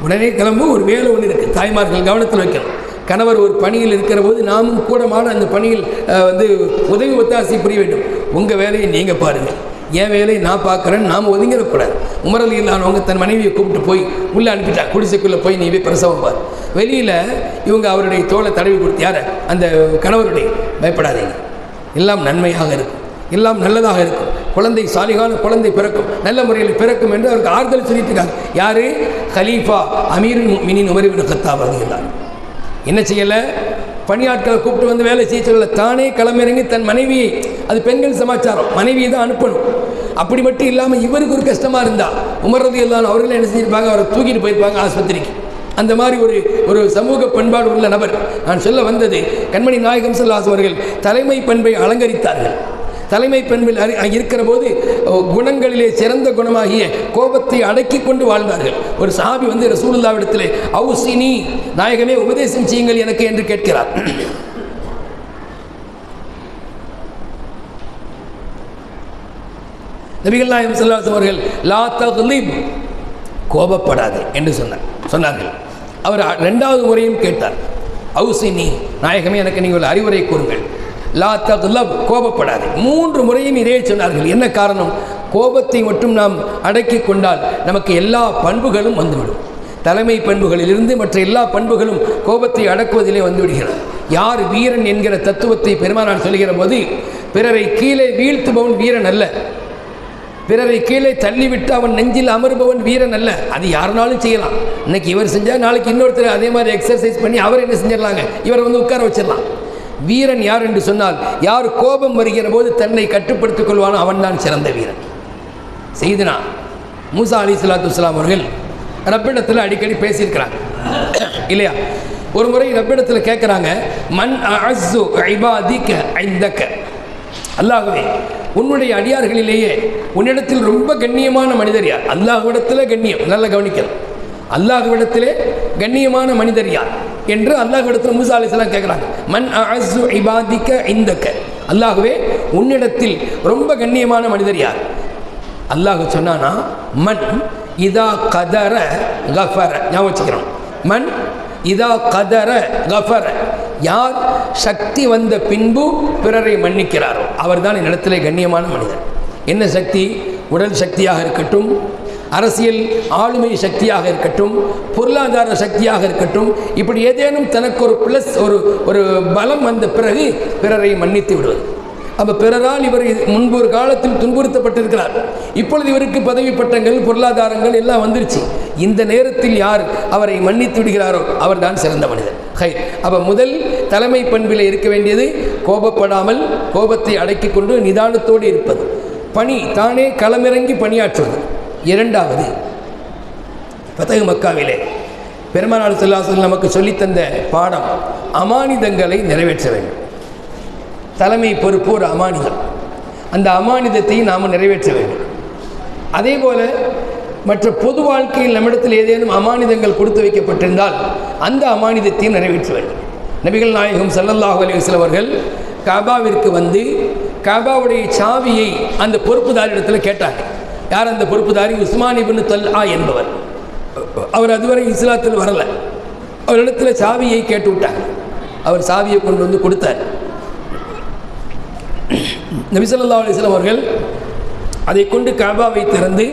உடனே கிளம்பு, ஒரு வேலை ஒன்று இருக்குது. தாய்மார்கள் கவனத்தில் வைக்கணும். கணவர் ஒரு பணியில் இருக்கிற போது நாமும் கூடமான அந்த பணியில் வந்து உதவி ஒத்தாசை புரிய வேண்டும். உங்கள் வேலையை நீங்கள் பாருங்கள், என் வேலையை நான் பார்க்குறேன்னு நாம் ஒதுங்கிடக்கூடாது. உமர் ரலியல்லாஹு அன்ஹு தன் மனைவியை கூப்பிட்டு போய் உள்ளே அனுப்பிட்டாங்க. குடிசைக்குள்ளே போய் நீ போய் பிரசவம் பார். வெளியில் இவங்க அவருடைய தோலை தடவி கொடுத்து, யாரை? அந்த கணவருடைய. பயப்படாதீங்க, எல்லாம் நன்மையாக இருக்கும், எல்லாம் நல்லதாக இருக்கும், குழந்தை சாலிகான குழந்தை பிறக்கும், நல்ல முறையில் பிறக்கும் என்று அவருக்கு ஆறுதல் சொல்லிட்டு இருக்காங்க. யார்? கலீஃபா அமீருல் முஃமினீன் உமர் இப்னு கத்தாப் ரலியல்லாஹு அன்ஹு. என்ன செய்யலை? பணியாட்களை கூப்பிட்டு வந்து வேலை செய்ய சொல்லலை, தானே களமிறங்கி தன் மனைவியை, அது பெண்கள் சமாச்சாரம், மனைவியை தான் அனுப்பணும். அப்படி மட்டும் இல்லாமல் இவருக்கு ஒரு கஷ்டமாக இருந்தால் உமர் ரலியல்லாஹு அன்ஹு அவர்கள் என்ன செஞ்சிருப்பாங்க? அவரை தூக்கிட்டு போயிருப்பாங்க ஆஸ்பத்திரிக்கு. அந்த மாதிரி ஒரு சமூக பண்பாடு உள்ள நபர். நான் சொல்ல வந்தது, கண்மணி நாயகம் ஸல்லல்லாஹு அலைஹி அவர்கள் தலைமை பண்பை அலங்கரித்தார்கள். தலைமை பண்பில் இருக்கிற போது குணங்களிலே சிறந்த குணமாகிய கோபத்தை அடக்கி கொண்டு வாழ்ந்தார்கள். ஒரு சஹாபி வந்து ரசூலுல்லாஹ்விடத்திலே அவுசினி, நாயகமே உபதேசம் செய்யுங்கள் எனக்கு என்று கேட்கிறார். நபிகள் நாயகம் ஸல்லல்லாஹு அலைஹி அவர்கள் லா தக்லிப், கோபப்படாது என்று சொன்னார்கள். அவர் 2வது முறையும் கேட்டார், அவுசினி, நாயகமே எனக்கு நீங்கள் அறிவுரை கூறுங்கள். லா தக்லப், கோபப்படாது. 3 முறையும் இதே சொன்னார்கள். என்ன காரணம்? கோபத்தை மட்டும் நாம் அடக்கி கொண்டால் நமக்கு எல்லா பண்புகளும் வந்துவிடும். தலைமை பண்புகளிலிருந்து மற்ற எல்லா பண்புகளும் கோபத்தை அடக்குவதிலே வந்துவிடுகிறது. யார் வீரன் என்கிற தத்துவத்தை பெருமானார் சொல்கிற போது, பிறரை கீழே வீழ்த்துபவன் வீரன் அல்ல, பிறரை கீழே தள்ளிவிட்டு அவன் நெஞ்சில் அமர்பவன் வீரன் அல்ல. அது யாருனாலும் செய்யலாம். இன்னைக்கு இவர் செஞ்சால் நாளைக்கு இன்னொருத்தர் அதே மாதிரி எக்ஸசைஸ் பண்ணி அவர் என்ன செஞ்சிடலாங்க, இவரை வந்து உட்கார வச்சிடலாம். வீரன் யார் என்று சொன்னால், யார் கோபம் வருகிற போது தன்னை கட்டுப்படுத்திக் கொள்வானோ அவன் தான் சிறந்த வீரன். செய்தனா மூசா அலைஹிஸ்ஸலாத்து வஸ்ஸலாம் அவர்கள் ரப்பிடத்தில் அடிக்கடி பேசியிருக்கிறாங்க இல்லையா? ஒரு முறை ரப்பிடத்தில் கேட்குறாங்க, மன் அஅஸ்ஸு இபாதிக இந்தக, அல்லாஹ்வே உன்னுடைய அடியார்களிலேயே உன்னிடத்தில் ரொம்ப கண்ணியமான மனிதர் யார்? அல்லாஹ்விடத்தில் கண்ணியம், நல்ல கவனிக்கணும். அல்லாஹ்விடத்திலே கண்ணியமான மனிதர் யார் என்று அல்லாஹ்விடத்தில் மூசா அலைஹிஸ்ஸலாம் கேட்குறாங்க. மன் அஅஸ்ஸு இபாதிக இந்தக, அல்லாஹ்வே உன்னிடத்தில் ரொம்ப கண்ணியமான மனிதர் யார்? அல்லாஹ் சொன்னானா, மன் இதா கதர கஃபர. ஞாபகம் வச்சுக்கிறோம், மன் இதா கதர கஃபர, யார் சக்தி வந்த பின்பு பிறரை மன்னிக்கிறாரோ அவர்தான் என்னிடத்திலே கண்ணியமான மனிதர். என்ன சக்தி? உடல் சக்தியாக இருக்கட்டும், அரசியல் ஆளுமை சக்தியாக இருக்கட்டும், பொருளாதார சக்தியாக இருக்கட்டும், இப்படி ஏதேனும் தனக்கு ஒரு ப்ளஸ் ஒரு பலம் வந்த பிறகு பிறரை மன்னித்து விடுவது. அப்போ பிறரால் இவர் முன்பு ஒரு காலத்தில் துன்புறுத்தப்பட்டிருக்கிறார். இப்பொழுது இவருக்கு பதவி பட்டங்கள், பொருளாதாரங்கள் எல்லாம் வந்துருச்சு. இந்த நேரத்தில் யார் அவரை மன்னித்து விடுகிறாரோ அவர் தான் சிறந்த மனிதர். அப்போ முதல் தலைமை பண்பில் இருக்க வேண்டியது கோபப்படாமல், கோபத்தை அடக்கி கொண்டு நிதானத்தோடு இருப்பது, பணி தானே களமிறங்கி பணியாற்றுவது. இரண்டாவது, ஃபத்ஹ் மக்காவிலே பெருமானார் ஸல்லல்லாஹு அலைஹி வஸல்லம் நமக்கு சொல்லித்தந்த பாடம் அமானிதங்களை நிறைவேற்ற வேண்டும். தலைமை பொறுப்பு ஒரு அமானிதம், அந்த அமானிதத்தை நாம் நிறைவேற்ற வேண்டும். அதே போல மற்ற பொது வாழ்க்கையில் நம்மிடத்தில் ஏதேனும் அமானிதங்கள் கொடுத்து வைக்கப்பட்டிருந்தால் அந்த அமானிதத்தையும் நிறைவேற்ற வேண்டும். நபிகள் நாயகம் ஸல்லல்லாஹு அலைஹி வஸல்லம் அவர்கள் காபாவிற்கு வந்து காபாவுடைய சாவியை அந்த பொறுப்புதாரிடத்தில் கேட்டாங்க. யார் அந்த பொறுப்புதாரி? உஸ்மான் இப்னு தல்ஹா என்பவர். அவர் அதுவரை இஸ்லாத்தில் வரலை. அவரிடத்தில் சாவியை கேட்டு விட்டாங்க. அவர் சாவியை கொண்டு வந்து கொடுத்தார். நபி ஸல்லல்லாஹு அலைஹி வஸல்லம் அவர்கள் அதை கொண்டு காபாவை திறந்து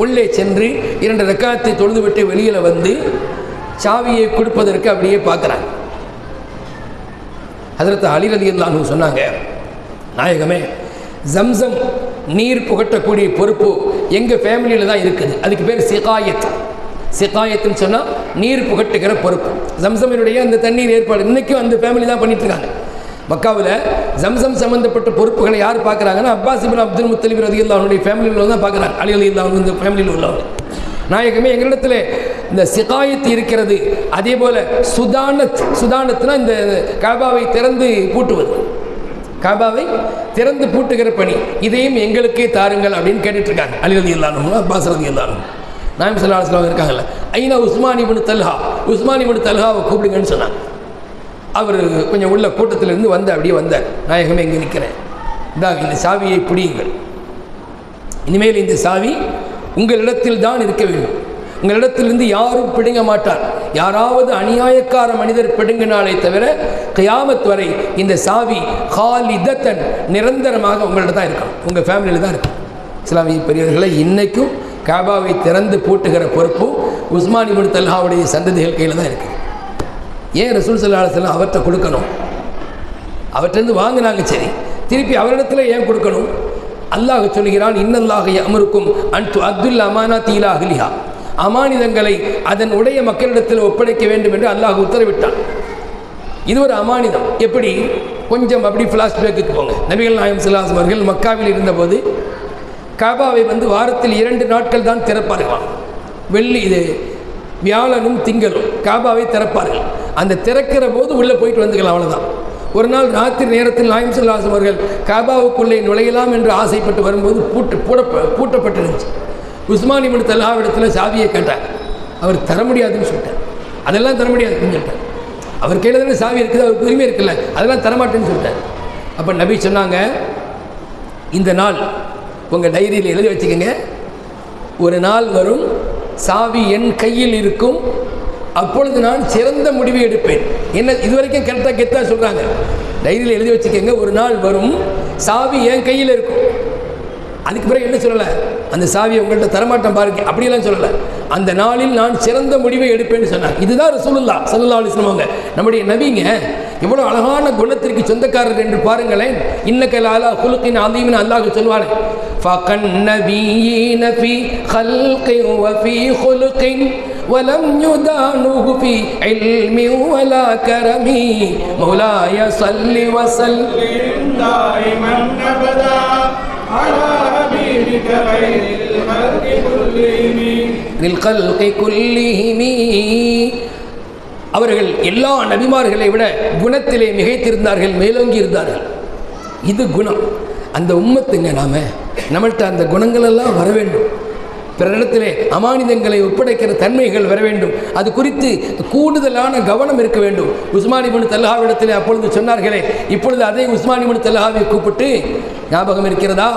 உள்ளே சென்று 2 ரக்காத்தை தொழுதுவிட்டு வெளியில் வந்து சாவியை கொடுப்பதற்கு அப்படியே பார்க்குறாங்க. ஹஜ்ரத் அலி ரலியல்லாஹு அன்ஹு சொன்னாங்க, நாயகமே, ஜம்சம் நீர் புகட்டக்கூடிய பொறுப்பு எங்கள் ஃபேமிலியில் தான் இருக்குது. அதுக்கு பேர் சிகாயத். சிகாயத்துன்னு சொன்னால் நீர் புகட்டுகிற பொறுப்பு. ஜம்சமினுடைய அந்த தண்ணீர் ஏற்பாடு இன்றைக்கும் அந்த ஃபேமிலி தான் பண்ணிட்டு இருக்காங்க. மக்காவில் ஜம்சம் சம்பந்தப்பட்ட பொறுப்புகளை யார் பார்க்குறாங்கன்னா அப்பாஸ் இப்னு அப்துல் முத்தலிப் ரலியல்லாஹு அன்ஹுடைய ஃபேமிலியில் தான் பார்க்குறாங்க. அலி ரலியல்லாஹு அன்ஹு இந்த ஃபேமிலியில் உள்ளவங்க. நாயகமே, எங்களிடத்தில் இந்த சிகாயத் இருக்கிறது. அதே போல் சுதானத்னா இந்த காபாவை திறந்து பூட்டுவது, காபாவை திறந்து பூட்டுகிற பணி, இதையும் எங்களுக்கே தாருங்கள் அப்படின்னு கேட்டுட்ருக்காங்க. அலி ரலியல்லாஹு அன்ஹு, அப்பாஸ் ரலியல்லாஹு அன்ஹு. நாயகம் ஸல்லல்லாஹு அலைஹி வஸல்லம் இருக்காங்கல்ல, ஐனா உஸ்மான் இப்னு தல்ஹா, உஸ்மான் இப்னு தல்ஹாவை கூப்பிடுங்கன்னு சொன்னாங்க. அவர் கொஞ்சம் உள்ள கூட்டத்திலிருந்து வந்து அப்படியே வந்தார். நாயகமே, எங்கே நிற்கிறேன், இந்த சாவியை பிடியுங்கள். இனிமேல் இந்த சாவி உங்களிடத்தில் தான் இருக்க வேண்டும். உங்களிடத்திலிருந்து யாரும் பிடுங்க மாட்டார். யாராவது அநியாயக்கார மனிதர் பிடுங்கினாலே தவிர கியாமத் வரை இந்த சாவி காலிதத்தன் நிரந்தரமாக உங்கள்கிட்ட தான் இருக்கணும், உங்கள் ஃபேமிலியில் தான் இருக்கும். இஸ்லாமிய பெரியவர்களை இன்றைக்கும் காபாவை திறந்து பூட்டுகிற பொறுப்பு உஸ்மான் இப்னு தல்ஹாவுடைய சந்ததிகள் கையில் தான் இருக்குது. ஏன் ரசூல் ஸல்லல்லாஹு அலைஹி வஸல்லம் அவர்கிட்ட கொடுக்கணும்? அவர்கிட்டருந்து வாங்கினாங்க, சரி, திருப்பி அவரிடத்தில் ஏன் கொடுக்கணும்? அல்லாஹ் சொல்கிறான், இன்னல்லாஹ யஅமுருக்கும் அன் துஅத்துல் அமானாத்தி இலா அஹ்லிஹா, அமானிதங்களை அதன் உடைய மக்களிடத்தில் ஒப்படைக்க வேண்டும் என்று அல்லாஹ் உத்தரவிட்டான். இது ஒரு அமானிதம். எப்படி? கொஞ்சம் அப்படி ஃப்ளாஷ்பேக்கு போங்க. நபிகள் நாயகம் ஸல்லல்லாஹு அலைஹி வஸல்லம் அவர்கள் மக்காவில் இருந்தபோது காபாவை வந்து வாரத்தில் 2 நாட்கள் தான் திறப்பார்களாம். வெள்ளி, இது வியாழனும் திங்களும் காபாவை திறப்பார்கள். அந்த திறக்கிற போது உள்ளே போயிட்டு வந்துக்கலாம், அவ்வளோதான். ஒரு நாள் ராத்திரி நேரத்தில் நாயகம் ஸல்லல்லாஹு அலைஹி வஸல்லம் அவர்கள் காபாவுக்குள்ளே நுழையலாம் என்று ஆசைப்பட்டு வரும்போது பூட்டப்பட்டிருந்துச்சு. உஸ்மான் இப்னு தல்ஹாவிடத்தில் சாவியை கேட்டார். அவர் தர முடியாதுன்னு சொல்லிட்டார். அதெல்லாம் தர முடியாதுன்னு சொல்லிட்டார். அவர் கையில் தானே சாவி இருக்குது, அவருக்கு உரிமை இருக்குல்ல, அதெல்லாம் தரமாட்டேன்னு சொல்லிட்டார். அப்போ நபி சொன்னாங்க, இந்த நாள் உங்கள் டைரியில் எழுதி வச்சுக்கோங்க, ஒரு நாள் வரும், சாவி என் கையில் இருக்கும், அப்பொழுது நான் சிறந்த முடிவை எடுப்பேன். என்ன இதுவரைக்கும் கரெக்டாக கெத்தாக சொல்கிறாங்க, டைரியில் எழுதி வச்சுக்கோங்க, ஒரு நாள் வரும், சாவி என் கையில் இருக்கும். அதுக்கு பிறகு என்ன சொல்லலை, அந்த சாவியை உங்கள்கிட்ட தரமாட்டேன் பாருங்க, அப்படியெல்லாம் சொல்லலை. அந்த நாளில் நான் சிறந்த முடிவை எடுப்பேன்னு சொன்னாங்க. இதுதான் ரசூலுல்லாஹ் ஸல்லல்லாஹு அலைஹி வஸல்லம் அவங்க, நம்முடைய நபிங்க. எவ்வளோ அழகான குணத்திற்கு சொந்தக்காரர் என்று பாருங்களேன். இன்னக லஅலா குலுகின் அதீமின் அல்லாஹ் சொல்வானே, ஃபகன் நபியீன ஃபீ ஹல்கின் வ ஃபீ குலுகின் வலம் யுதானுஹு ஃபீ இல்மி வலா கரமி மௌலாய ஸல்லி வ ஸல்லிம் தாயிமன் அபதா அலா ஹபீபிக கைரில் கல்கி குல்லிஹிமி. அவர்கள் எல்லா நபிமார்களை விட குணத்திலே மிகைத்திருந்தார்கள், மேலோங்கி இருந்தார்கள். இது குணம். அந்த உம்மத்துங்க, நம்மள்கிட்ட அந்த குணங்கள் எல்லாம் வர வேண்டும். பிறரிடத்திலே அமானிதங்களை ஒப்படைக்கிற தன்மைகள் வர வேண்டும். அது குறித்து கூடுதலான கவனம் இருக்க வேண்டும். உஸ்மான் இப்னு தல்ஹாவிடத்திலே அப்பொழுது சொன்னார்களே, இப்பொழுது அதே உஸ்மான் இப்னு தல்ஹாவை கூப்பிட்டு, ஞாபகம் இருக்கிறதா,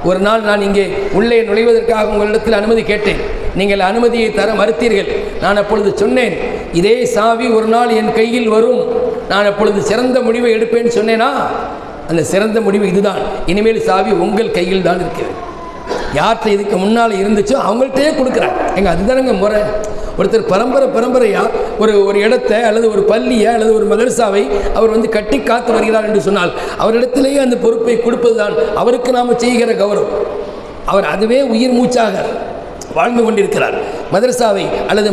ஒரு நாள் நான் இங்கே உள்ளே நுழைவதற்காக உங்களிடத்தில் அனுமதி கேட்டேன், நீங்கள் அனுமதியை தர மறுத்தீர்கள். நான் அப்பொழுது சொன்னேன், இதே சாவி ஒரு நாள் என் கையில் வரும், நான் அப்பொழுது சிறந்த முடிவை எடுப்பேன்னு சொன்னேனா? அந்த சிறந்த முடிவு இதுதான், இனிமேல் சாவி உங்கள் கையில் தான் இருக்கிறது. யார்கிட்ட இதுக்கு முன்னால் இருந்துச்சோ அவங்கள்ட்டே கொடுக்குறாங்க. அதுதானங்க முறை. ஒருத்தர் பரம்பரையாக ஒரு இடத்தை அல்லது ஒரு பள்ளியை அல்லது ஒரு மதரசாவை அவர் வந்து கட்டி காத்து வருகிறார் என்று சொன்னால் அவரிடத்திலேயே அந்த பொறுப்பை கொடுப்பது தான் அவருக்கு நாம் செய்கிற கௌரவம். அவர் அதுவே உயிர் மூச்சாக வாழ்ந்து கொண்டிருக்கிறார். மதரசாவை அல்லது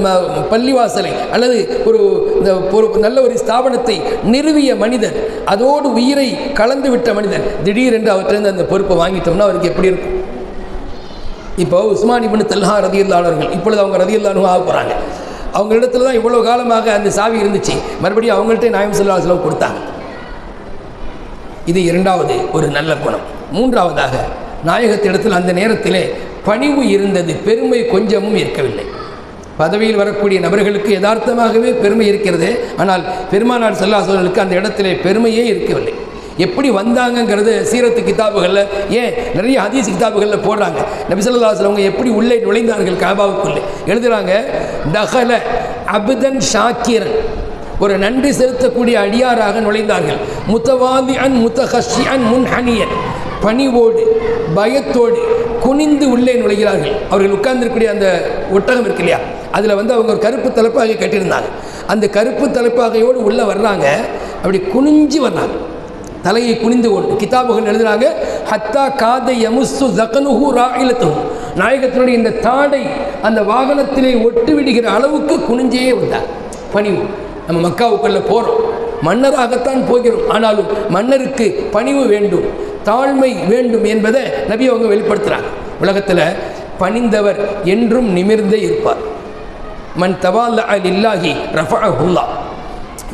பள்ளிவாசலை அல்லது ஒரு நல்ல ஒரு ஸ்தாபனத்தை நிறுவிய மனிதர், அதோடு உயிரை கலந்து விட்ட மனிதர், திடீரென்று அவற்றிலிருந்து அந்த பொறுப்பை வாங்கிட்டோம்னா அவருக்கு எப்படி இருக்கும்? இப்போ உஸ்மான் இப்னு தல்ஹா ரலியல்லாஹு அவர்கள் இப்பொழுது அவங்க ரலியல்லாஹு ஆக போகிறாங்க. அவங்க இடத்துல தான் இவ்வளோ காலமாக அந்த சாவி இருந்துச்சு. மறுபடியும் அவங்கள்ட்ட நாயகம் ஸல்லல்லாஹு அலைஹி வஸல்லம் கொடுத்தாங்க. இது இரண்டாவது ஒரு நல்ல குணம். மூன்றாவதாக நாயகத்திடத்தில் அந்த நேரத்திலே பணிவு இருந்தது, பெருமை கொஞ்சமும் இருக்கவில்லை. பதவியில் வரக்கூடிய நபர்களுக்கு யதார்த்தமாகவே பெருமை இருக்கிறது. ஆனால் பெருமானார் ஸல்லல்லாஹு அலைஹி வஸல்லம் அந்த இடத்திலே பெருமையே இருக்கவில்லை. எப்படி வந்தாங்கங்கிறது சீரத்து கிதாபுகளில், ஏன் நிறைய ஹதீஸ் கிதாபுகளில் போடுறாங்க. நபி ஸல்லல்லாஹு அலைஹி வஸல்லம் எப்படி உள்ளே நுழைந்தார்கள் காபாவுக்குள்ளே எழுதுகிறாங்க. தஹல அப்தன் ஷாக்கிரன், ஒரு நன்றி செலுத்தக்கூடிய அடியாராக நுழைந்தார்கள். முத்தவாதிஅன் முத்தஹஷிஅன் முன்ஹனியன், பணிவோடு பயத்தோடு குனிந்து உள்ளே நுழைகிறார்கள். அவர்கள் உட்கார்ந்திருக்கக்கூடிய அந்த ஒட்டகம் இருக்கு இல்லையா, அதில் வந்து அவங்க ஒரு கருப்பு தலைப்பாகை கட்டியிருந்தாங்க. அந்த கருப்பு தலைப்பாகையோடு உள்ளே வர்றாங்க. அப்படி குனிஞ்சு வர்றாங்க, தலையை குனிந்து கொண்டு. கிதாபுகள் எழுதுகிறாங்க, ஹத்தா காதை யமுஸ்ஸு ஸகனுஹு ராயிலத்துஹு, நாயகத்தினுடைய இந்த தாடை அந்த வாகனத்திலே ஒட்டு விடுகிற அளவுக்கு குனிஞ்சே வந்தார். பணிவு. நம்ம மக்காவுக்குள்ளே போகிறோம், மன்னராகத்தான் போகிறோம், ஆனாலும் மன்னருக்கு பணிவு வேண்டும், தாழ்மை வேண்டும் என்பதை நபி அவங்க வெளிப்படுத்துகிறாங்க. உலகத்தில் பணிந்தவர் என்றும் நிமிர்ந்தே இருப்பார். மன் தவால்லஅ லில்லாஹி ரஃபஅஹுல்லாஹ்,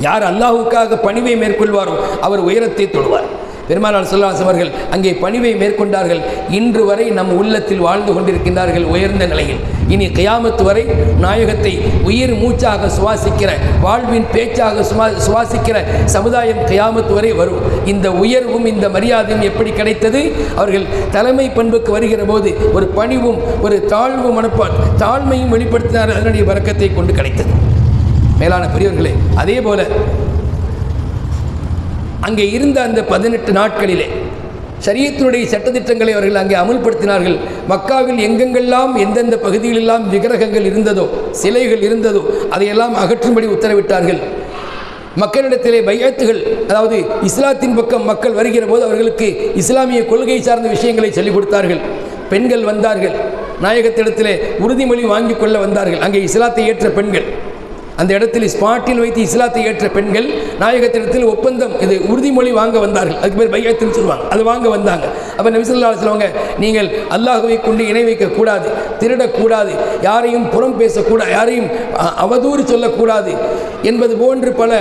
யார் அல்லாஹுக்காக பணிவை மேற்கொள்வாரோ அவர் உயரத்தை தொடுவார். பெருமானார் ஸல்லல்லாஹு அலைஹி வஸல்லம் அவர்கள் அங்கே பணிவை மேற்கொண்டார்கள். இன்று வரை நம் உள்ளத்தில் வாழ்ந்து கொண்டிருக்கின்றார்கள் உயர்ந்த நிலையில். இனி கியாமத் வரை நாயகத்தை உயிர் மூச்சாக சுவாசிக்கிற, வாழ்வின் பேச்சாக சுவாசிக்கிற சமுதாயம் கியாமத் வரை வரும். இந்த உயர்வும் இந்த மரியாதையும் எப்படி கிடைத்தது? அவர்கள் தலைமை பண்புக்கு வருகிற போது ஒரு பணிவும் ஒரு தாழ்வு தாழ்மையும் வெளிப்படுத்தினார். அதனுடைய வரக்கத்தை கொண்டு கிடைத்தது. மேலான பெரியவர்களே, அதே போல அங்கே இருந்த அந்த 18 நாட்களிலே ஷரியத்தினுடைய சட்டத்திட்டங்களை அவர்கள் அங்கே அமுல்படுத்தினார்கள். மக்காவில் எங்கெங்கெல்லாம் எந்தெந்த பகுதிகளெல்லாம் விக்கிரகங்கள் இருந்ததோ, சிலைகள் இருந்ததோ அதையெல்லாம் அகற்றும்படி உத்தரவிட்டார்கள். மக்களிடத்திலே பைஅத்துகள், அதாவது இஸ்லாத்தின் பக்கம் மக்கள் வருகிற போது அவர்களுக்கு இஸ்லாமிய கொள்கை சார்ந்த விஷயங்களை சொல்லிக் கொடுத்தார்கள். பெண்கள் வந்தார்கள், நாயகத்திடத்திலே உறுதிமொழி வாங்கி கொள்ள வந்தார்கள். அங்கே இஸ்லாத்தை ஏற்ற பெண்கள், அந்த இடத்தில் ஸ்பாட்டில் வைத்து இஸ்லாத்தை ஏற்ற பெண்கள் நாயகத்திடத்தில் ஒப்பந்தம், இது உறுதிமொழி வாங்க வந்தார்கள். அதுக்கு பேர் பைஅத்துன்னு சொல்லுவாங்க. அது வாங்க வந்தாங்க. அப்போ நபி ஸல்லல்லாஹு அலைஹி வஸல்லம், நீங்கள் அல்லாஹ்வை கொண்டு இணை வைக்கக்கூடாது, திருடக்கூடாது, யாரையும் புறம் பேசக்கூடாது, யாரையும் அவதூறு சொல்லக்கூடாது என்பது போன்று பல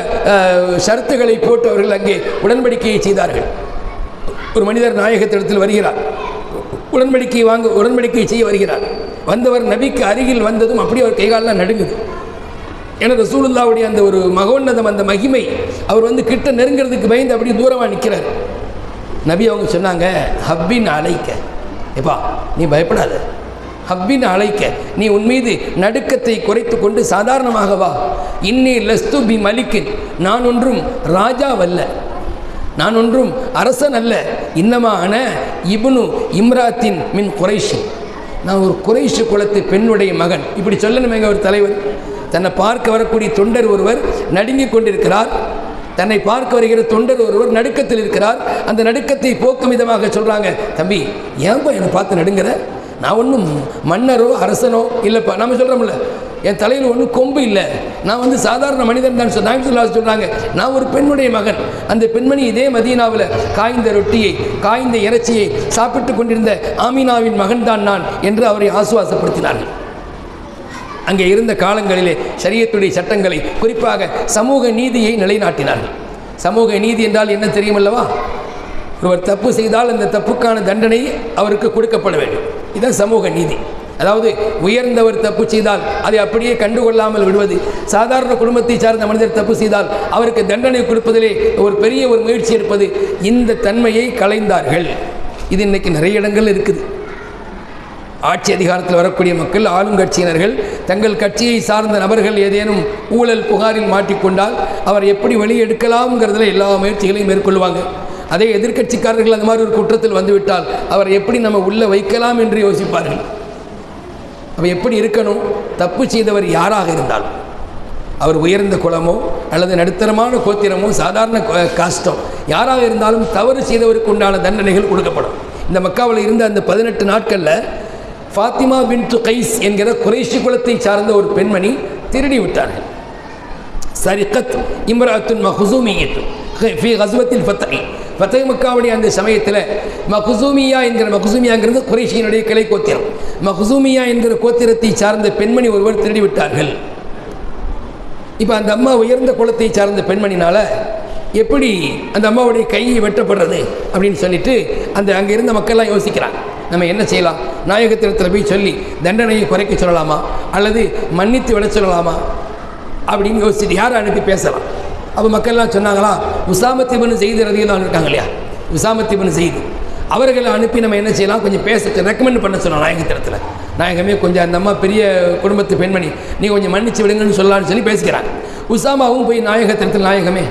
ஷரத்துகளை போட்டு அவர்கள் அங்கே உடன்படிக்கையை செய்தார்கள். ஒரு மனிதர் நாயகத்திடத்தில் வருகிறார், உடன்படிக்கை செய்ய வருகிறார். வந்தவர் நபிக்கு அருகில் வந்ததும் அப்படி அவர் கைகாலெலாம் நடுங்குது. ஏன்னா ரசூலுல்லாவுடைய அந்த ஒரு மகோன்னதம், அந்த மகிமை, அவர் வந்து கிட்ட நெருங்கிறதுக்கு பயந்து அப்படி தூரமாக நிற்கிறார். நபி அவங்க சொன்னாங்க, ஹப்பின் அழைக்க, எப்பா நீ பயப்படாத, ஹப்பின் அழைக்க, நீ உன் மீது நடுக்கத்தை குறைத்து கொண்டு சாதாரணமாக வா. இன்னி லஸ்து பி மலிக்கின், நான் ஒன்றும் ராஜாவல்ல, நான் ஒன்றும் அரசன் அல்ல. இன்னமான இப்னு இம்ராத்தின் மின் குறைஷி, நான் ஒரு குறைஷு குலத்து பெண்ணுடைய மகன். இப்படி சொல்லணுமேங்க ஒரு தலைவர். தன்னை பார்க்க வரக்கூடிய தொண்டர் ஒருவர் நடுங்கிக் கொண்டிருக்கிறார். தன்னை பார்க்க வருகிற தொண்டர் ஒருவர் நடுக்கத்தில் இருக்கிறார். அந்த நடுக்கத்தை போக்கும் விதமாக சொல்கிறாங்க, தம்பி ஏன்பா என்னை பார்த்து நடுங்கிற? நான் ஒன்றும் மன்னரோ அரசனோ இல்லைப்பா. நம்ம சொல்கிறோம்ல, என் தலையில் ஒன்றும் கொம்பு இல்லை, நான் வந்து சாதாரண மனிதன் தான் சொல்கிறாங்க. நான் ஒரு பெண்ணுடைய மகன். அந்த பெண்மணி இதே மதீனாவில் காய்ந்த ரொட்டியை, காய்ந்த இறைச்சியை சாப்பிட்டு கொண்டிருந்த ஆமீனாவின் மகன்தான் நான் என்று அவரை ஆசுவாசப்படுத்தினார்கள். அங்கே இருந்த காலங்களிலே ஷரியத்துடைய சட்டங்களை, குறிப்பாக சமூக நீதியை நிலைநாட்டினார்கள். சமூக நீதி என்றால் என்ன தெரியுமல்லவா? ஒருவர் தப்பு செய்தால் அந்த தப்புக்கான தண்டனை அவருக்கு கொடுக்கப்பட வேண்டும். இதுதான் சமூக நீதி. அதாவது உயர்ந்தவர் தப்பு செய்தால் அதை அப்படியே கண்டுகொள்ளாமல் விடுவது, சாதாரண குடும்பத்தை சார்ந்த மனிதர் தப்பு செய்தால் அவருக்கு தண்டனை கொடுப்பதிலே ஒரு பெரிய ஒரு முயற்சி எடுப்பது, இந்த தன்மையை களைந்தார்கள். இது இன்றைக்கி நிறைய இடங்கள் இருக்குது. ஆட்சி அதிகாரத்தில் வரக்கூடிய மக்கள், ஆளுங்கட்சியினர்கள், தங்கள் கட்சியை சார்ந்த நபர்கள் ஏதேனும் ஊழல் புகாரில் மாட்டிக்கொண்டால் அவர் எப்படி வெளியெடுக்கலாம்ங்கிறதுல எல்லா முயற்சிகளையும் மேற்கொள்வாங்க. அதே எதிர்க்கட்சிக்காரர்கள் அந்த மாதிரி ஒரு குற்றத்தில் வந்துவிட்டால் அவரை எப்படி நம்ம உள்ளே வைக்கலாம் என்று யோசிப்பார்கள். அப்போ எப்படி இருக்கணும்? தப்பு செய்தவர் யாராக இருந்தாலும், அவர் உயர்ந்த குலமோ அல்லது நடுத்தரமான கோத்திரமோ சாதாரண காஸ்டோ யாராக இருந்தாலும் தவறு செய்தவருக்கு உண்டான தண்டனைகள் கொடுக்கப்படும். இந்த மக்காவில் இருந்த அந்த 18 நாட்களில் ஃபாத்திமா பின்து கைஸ் என்கிற குறைஷி குலத்தை சார்ந்த ஒரு பெண்மணி திருடி விட்டார்கள். சரிகத் இம்ராத்துன் மஹ்சூமியத்து ஃபி கஸ்வத்தில் ஃபத்தஹ் மக்காவுடைய அந்த சமயத்தில் மஹ்சூமியா என்கிற, மஹ்சூமியாங்கிறது குறைஷியினுடைய கிளை கோத்திரம், மஹ்சூமியா என்கிற கோத்திரத்தை சார்ந்த பெண்மணி ஒருவர் திருடி விட்டார்கள். இப்போ அந்த அம்மா உயர்ந்த குலத்தை சார்ந்த பெண்மணினால் எப்படி அந்த அம்மாவுடைய கையை வெட்டப்படுறது அப்படின்னு சொல்லிட்டு அங்கே இருந்த மக்கள்லாம் யோசிக்கிறாங்க, நம்ம என்ன செய்யலாம்? நாயகத்திடத்தில் போய் சொல்லி தண்டனையை குறைக்க சொல்லலாமா அல்லது மன்னித்து விட சொல்லலாமா அப்படின்னு யோசிச்சுட்டு யாரை அனுப்பி பேசலாம்? அப்போ மக்கள்லாம் சொன்னாங்களா, உசாமத் இப்னு ஸெய்த் ரலியல்லாஹு அன்ஹு இருக்காங்க இல்லையா, உசாமத் இப்னு ஸெய்த் அவர்களை அனுப்பி நம்ம என்ன செய்யலாம், கொஞ்சம் பேச ரெக்கமெண்ட் பண்ண சொல்லலாம் நாயகத்திடத்தில். நாயகமே கொஞ்சம் அந்த அம்மா பெரிய குடும்பத்து பெண்மணி, நீ கொஞ்சம் மன்னிச்சு விடுங்கன்னு சொல்லலான்னு சொல்லி பேசிக்கிறாங்க. உசாமாவும் போய் நாயகத்திடத்தில், நாயகமே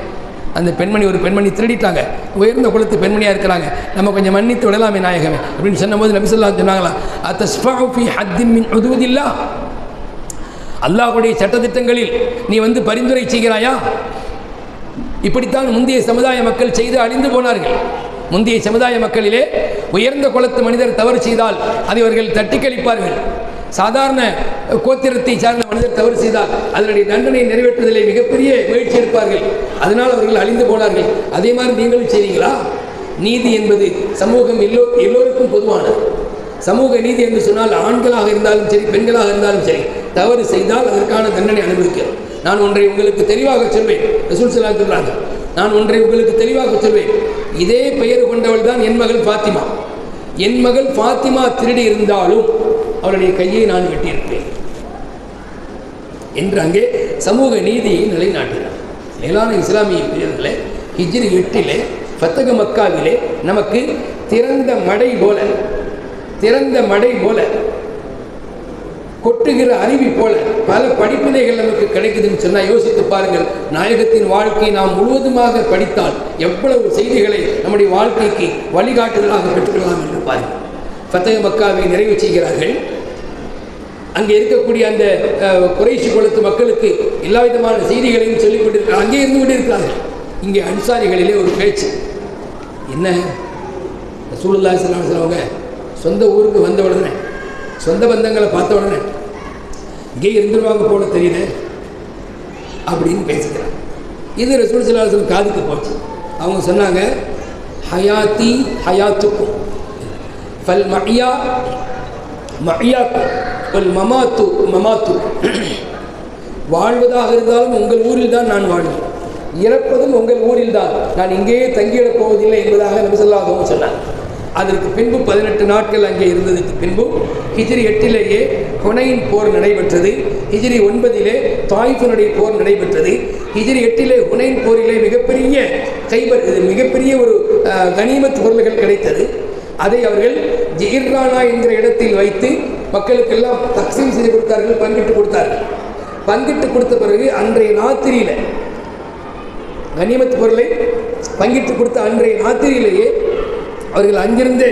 அந்த பெண்மணி ஒரு பெண்மணி திருடிட்டாங்க, உயர்ந்த குலத்து பெண்மணியாக இருக்கிறாங்க, நம்ம கொஞ்சம் மன்னித்து விடலாமே நாயகமே அப்படின்னு சொன்னபோது நபி ஸல்லல்லாஹு அலைஹி வஸல்லம் சொன்னாங்களா, அத்தஸ்ஃபஉ ஃபீ ஹத்தின் மின் ஹுதூதில்லாஹ், அல்லாஹ்வுடைய சட்டத்திட்டங்களில் நீ வந்து பரிந்துரை செய்கிறாயா? இப்படித்தான் முந்தைய சமுதாய மக்கள் செய்து அழிந்து போனார்கள். முந்தைய சமுதாய மக்களிலே உயர்ந்த குலத்து மனிதர் தவறு செய்தால் அதை அவர்கள் தட்டி கழிப்பார்கள். சாதாரண கோத்திரத்தை சார்ந்த மனிதர் தவறு செய்தால் அதனுடைய தண்டனை நிறைவேற்றுவதிலே மிகப்பெரிய முயற்சி எடுப்பார்கள். அதனால் அவர்கள் அழிந்து போனார்கள். அதே மாதிரி நீங்களும் செய்வீங்களா? நீதி என்பது சமூகம் எல்லோருக்கும் பொதுவானது. சமூக நீதி என்று சொன்னால் ஆண்களாக இருந்தாலும் சரி பெண்களாக இருந்தாலும் சரி தவறு செய்தால் அதற்கான தண்டனை அனுபவிக்கிறோம். நான் ஒன்றை உங்களுக்கு தெளிவாக சொல்வேன், ரசூல் ஸல்லல்லாஹு அலைஹி வஸல்லம் சொல்றாங்க, நான் ஒன்றை உங்களுக்கு தெளிவாக சொல்வேன், இதே பெயர் கொண்டவள் தான் என் மகள் ஃபாத்திமா. என் மகள் ஃபாத்திமா திருடி இருந்தாலும் அவளுடைய கையை நான் வெட்டியிருப்பேன் என்று அங்கே சமூக நீதியை நிலைநாட்டினார். மேலான இஸ்லாமிய பிரியர்களே, ஹிஜ்ரி 8 ஃபத்தஹ் மக்காவிலே நமக்கு திறந்த மடை போல கொட்டுகிற அருவி போல பல படிப்பினைகள் நமக்கு கிடைக்குதுன்னு சொன்னால் யோசித்து பாருங்கள். நாயகத்தின் வாழ்க்கையை நாம் முழுவதுமாக படித்தால் எவ்வளவு செய்திகளை நம்முடைய வாழ்க்கைக்கு வழிகாட்டுதலாக பெற்றுக்கொள்ளலாம் என்று பாருங்கள். ஃபத்தஹ் மக்காவை நிறைவு செய்கிறார்கள். அங்கே இருக்கக்கூடிய அந்த குறைஷி குலத்து மக்களுக்கு எல்லா விதமான செய்திகளையும் சொல்லிக் கொண்டிருக்கிறார்கள். அங்கே இருந்து கொண்டிருக்கிறார்கள். இங்கே அன்சாரிகளிலே ஒரு பேச்சு, என்ன ரசூலுல்லாஹி ஸல்லல்லாஹு அலைஹி வஸல்லம் சொந்த ஊருக்கு வந்த உடனே, சொந்த பந்தங்களை பார்த்த உடனே இங்கே இருந்துருவாங்க போல தெரியுது அப்படின்னு பேசுகிறாங்க. இது ரசூல் ஸல்லல்லாஹு அலைஹி வஸல்லம் காதுக்கு போச்சு. அவங்க சொன்னாங்க, ஹயாத்தி ஹயாத்துக்கும் ஃபல் மஹ்யா மஹ்யாக்கும் ஃபல் மமாத்து மமாத்து, வாழ்வதாக இருந்தாலும் உங்கள் ஊரில் தான் நான் வாழ்வேன், இறப்பதும் உங்கள் ஊரில் தான், நான் இங்கேயே தங்கியிடப் போவதில்லை என்பதாக நபி ஸல்லல்லாஹு அலைஹி வஸல்லம் சொன்னார். அதற்கு பின்பு 18 நாட்கள் அங்கே இருந்ததுக்கு பின்பு ஹிஜ்ரி 8 ஹுனைன் போர் நடைபெற்றது. ஹிஜ்ரி 9 தாயிஃபினுடைய போர் நடைபெற்றது. ஹிஜ்ரி 8 ஹுனைன் போரிலே மிகப்பெரிய ஒரு கனிமத் பொருள்கள் கிடைத்தது. அதை அவர்கள் ஜிர்ரானா என்கிற இடத்தில் வைத்து மக்களுக்கெல்லாம் தக்சீம் செய்து கொடுத்தார்கள், பங்கிட்டு கொடுத்தார்கள். பங்கிட்டு கொடுத்த பிறகு அன்றைய ராத்திரியில் கனிமத் பொருளை பங்கிட்டு கொடுத்த அன்றைய ராத்திரியிலேயே அவர்கள் அங்கிருந்து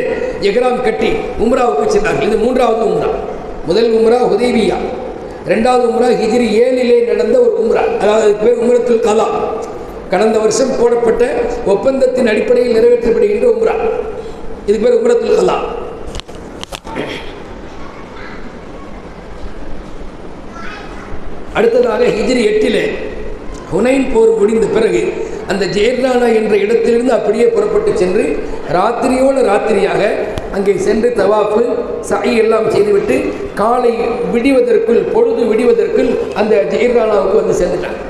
எஹ்ராம் கட்டி உம்ராவுக்கு சென்றார்கள். இது 3வது உம்ரா. முதல் உம்ரா ஹுதைபியா, 2வது உம்ரா ஹிஜ்ரி 7 நடந்த ஒரு உம்ரா, அதாவது அதுக்கு பேர் உம்ரத்துல் கலா. கடந்த வருஷம் போடப்பட்ட ஒப்பந்தத்தின் அடிப்படையில் நிறைவேற்றப்படுகின்ற உம்ரா, இதுக்கு பேர் உம்ரத்துல் கலா. அடுத்ததாக ஹிஜ்ரி 8 ஹுனைன் போர் முடிந்த பிறகு அந்த ஜெயர்ரானா என்ற இடத்திலிருந்து அப்படியே புறப்பட்டு சென்று ராத்திரியாக அங்கே சென்று தவாஃபு சை எல்லாம் செய்துவிட்டு காலை விடிவதற்குள், பொழுது விடிவதற்குள் அந்த ஜெயர்ரானாவுக்கு வந்து சேர்ந்துட்டாங்க.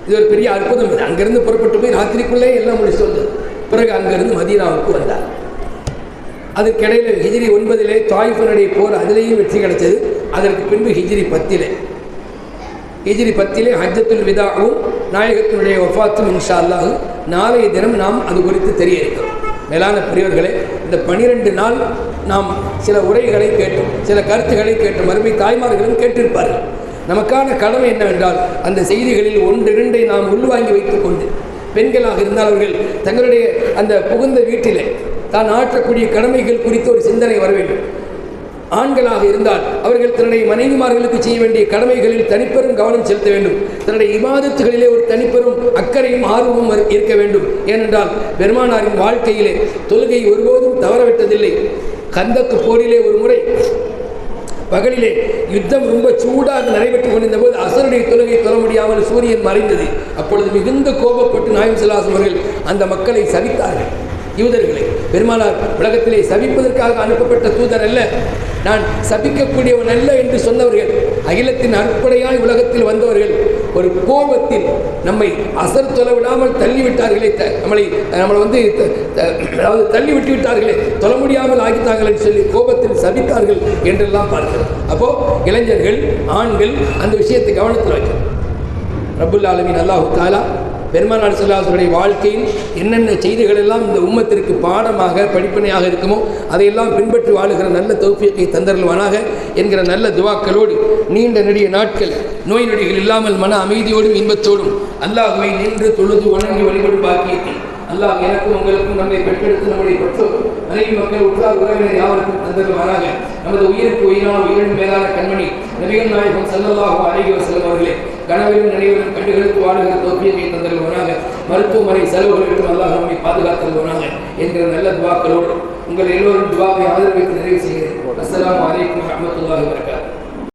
இது ஒரு பெரிய அற்புதம். இது அங்கேருந்து புறப்பட்டு போய் ராத்திரிக்குள்ளே எல்லாம் முடிச்சு வந்தது. பிறகு அங்கேருந்து மதீனாவுக்கு வந்தார். அதுக்கிடையில் ஹிஜ்ரி 9 தாயிஃபினுடைய போர், அதிலேயும் வெற்றி கிடைச்சது. அதற்கு பின்பு ஹிஜ்ரி 10 ஹஜ்ஜத்துல் விதாவும் நாயகத்தினுடைய வஃபாத்தும் இன்ஷா அல்லாஹ் நாளைய தினம் நாம் அது குறித்து தெரிய இருக்கிறோம். மேலான பெரியவர்களே, இந்த 12 நாள் நாம் சில உரைகளை கேட்டோம், சில கருத்துக்களை கேட்டோம், மறுமை தாய்மார்களும் கேட்டிருப்பார்கள். நமக்கான கடமை என்னவென்றால் அந்த செய்திகளில் 1-2 நாம் உள்வாங்கி வைத்துக்கொண்டு பெண்களாக இருந்தால் அவர்கள் தங்களுடைய அந்த புகுந்த வீட்டிலே தான் ஆற்றக்கூடிய கடமைகள் குறித்து ஒரு சிந்தனை வர வேண்டும். ஆண்களாக இருந்தால் அவர்கள் தன்னுடைய மனைவிமார்களுக்கு செய்ய வேண்டிய கடமைகளில் தனிப்பெரும் கவனம் செலுத்த வேண்டும். தன்னுடைய இபாதத்துகளிலே ஒரு தனிப்பெரும் அக்கறையும் ஆர்வமும் இருக்க வேண்டும். ஏனென்றால் பெருமானாரின் வாழ்க்கையிலே தொழுகை ஒருபோதும் தவறவிட்டதில்லை. கந்தக்கு போரிலே ஒரு முறை பகலிலே யுத்தம் ரொம்ப சூடாக நடைபெற்றுக் கொண்டிருந்த போது அசருடைய தொழுகை தொழ முடியாமல் சூரியன் மறைந்தது. அப்பொழுது மிகுந்த கோபப்பட்டு நாயகம் ஸல்லல்லாஹு அலைஹி வஸல்லம் அவர்கள் அந்த மக்களை சபித்தார்கள். யூதர்களை பெருமானார் உலகத்திலே சபிப்பதற்காக அனுப்பப்பட்ட தூதர் அல்ல, நான் சபிக்கக்கூடியவன் அல்ல என்று சொன்னவர்கள், அகிலத்தின் அற்புடையாய் உலகத்தில் வந்தவர்கள் ஒரு கோபத்தில் நம்மை அசர் தொலை விடாமல் தள்ளிவிட்டார்களே, நம்மளை வந்து அதாவது தள்ளிவிட்டு விட்டார்களே, தொழ முடியாமல் ஆகித்தார்கள் என்று சொல்லி கோபத்தில் சபித்தார்கள் என்றெல்லாம் பார்க்கிறோம். அப்போது இளைஞர்கள் ஆண்கள் அந்த விஷயத்தை கவனத்தில் வைக்கணும். ரப்புல் ஆலமீன் அல்லாஹ் தஆலா பெருமானார் ஸல்லல்லாஹு அலைஹி வஸல்லம் வாழ்க்கையில் என்னென்ன செய்திகள் எல்லாம் இந்த உம்மத்திற்கு பாடமாக படிப்பினையாக இருக்குமோ அதையெல்லாம் பின்பற்றி வாழுகிற நல்ல தௌஃபீக்கை தந்தருள்வானாக என்கிற நல்ல துவாக்களோடு நீண்ட நெடிய நாட்கள் நோய் நொடிகள் இல்லாமல் மன அமைதியோடும் இன்பத்தோடும் அல்லாஹ்வை நின்று தொழுது வணங்கி வழிபடும் பாக்கியத்தை அல்லாஹ் எனக்கும் உங்களுக்கும் நம்மை பெற்றெடுத்து நம்முடைய பெற்றோர் மனைவி மக்கள் உற்றார் உறவினர் யாவருக்கும் தந்தருள்வானாக. நமது உயிருக்கு உயிரான உயிரின் மேலான கண்மணி நபிகள் நாயகம் ஸல்லல்லாஹு அலைஹி வஸல்லம் அவர்களே கனவிலும் நினைவிலும் கண்டுகளுக்கு வாழுகிற தௌஃபீக்கை தந்தருள்வானாக. மருத்துவமனை செலவுகளுக்கும் அல்லாஹ் நம்மை பாதுகாத்தருள்வானாக என்கிற நல்ல துவாக்களோடு உங்கள் எல்லோரும் துவாவை ஆதரவிற்கு நிறைவு செய்கிறேன். அஸ்ஸலாமு அலைக்கும் வரஹ்மத்துல்லாஹி வபரகாத்துஹு.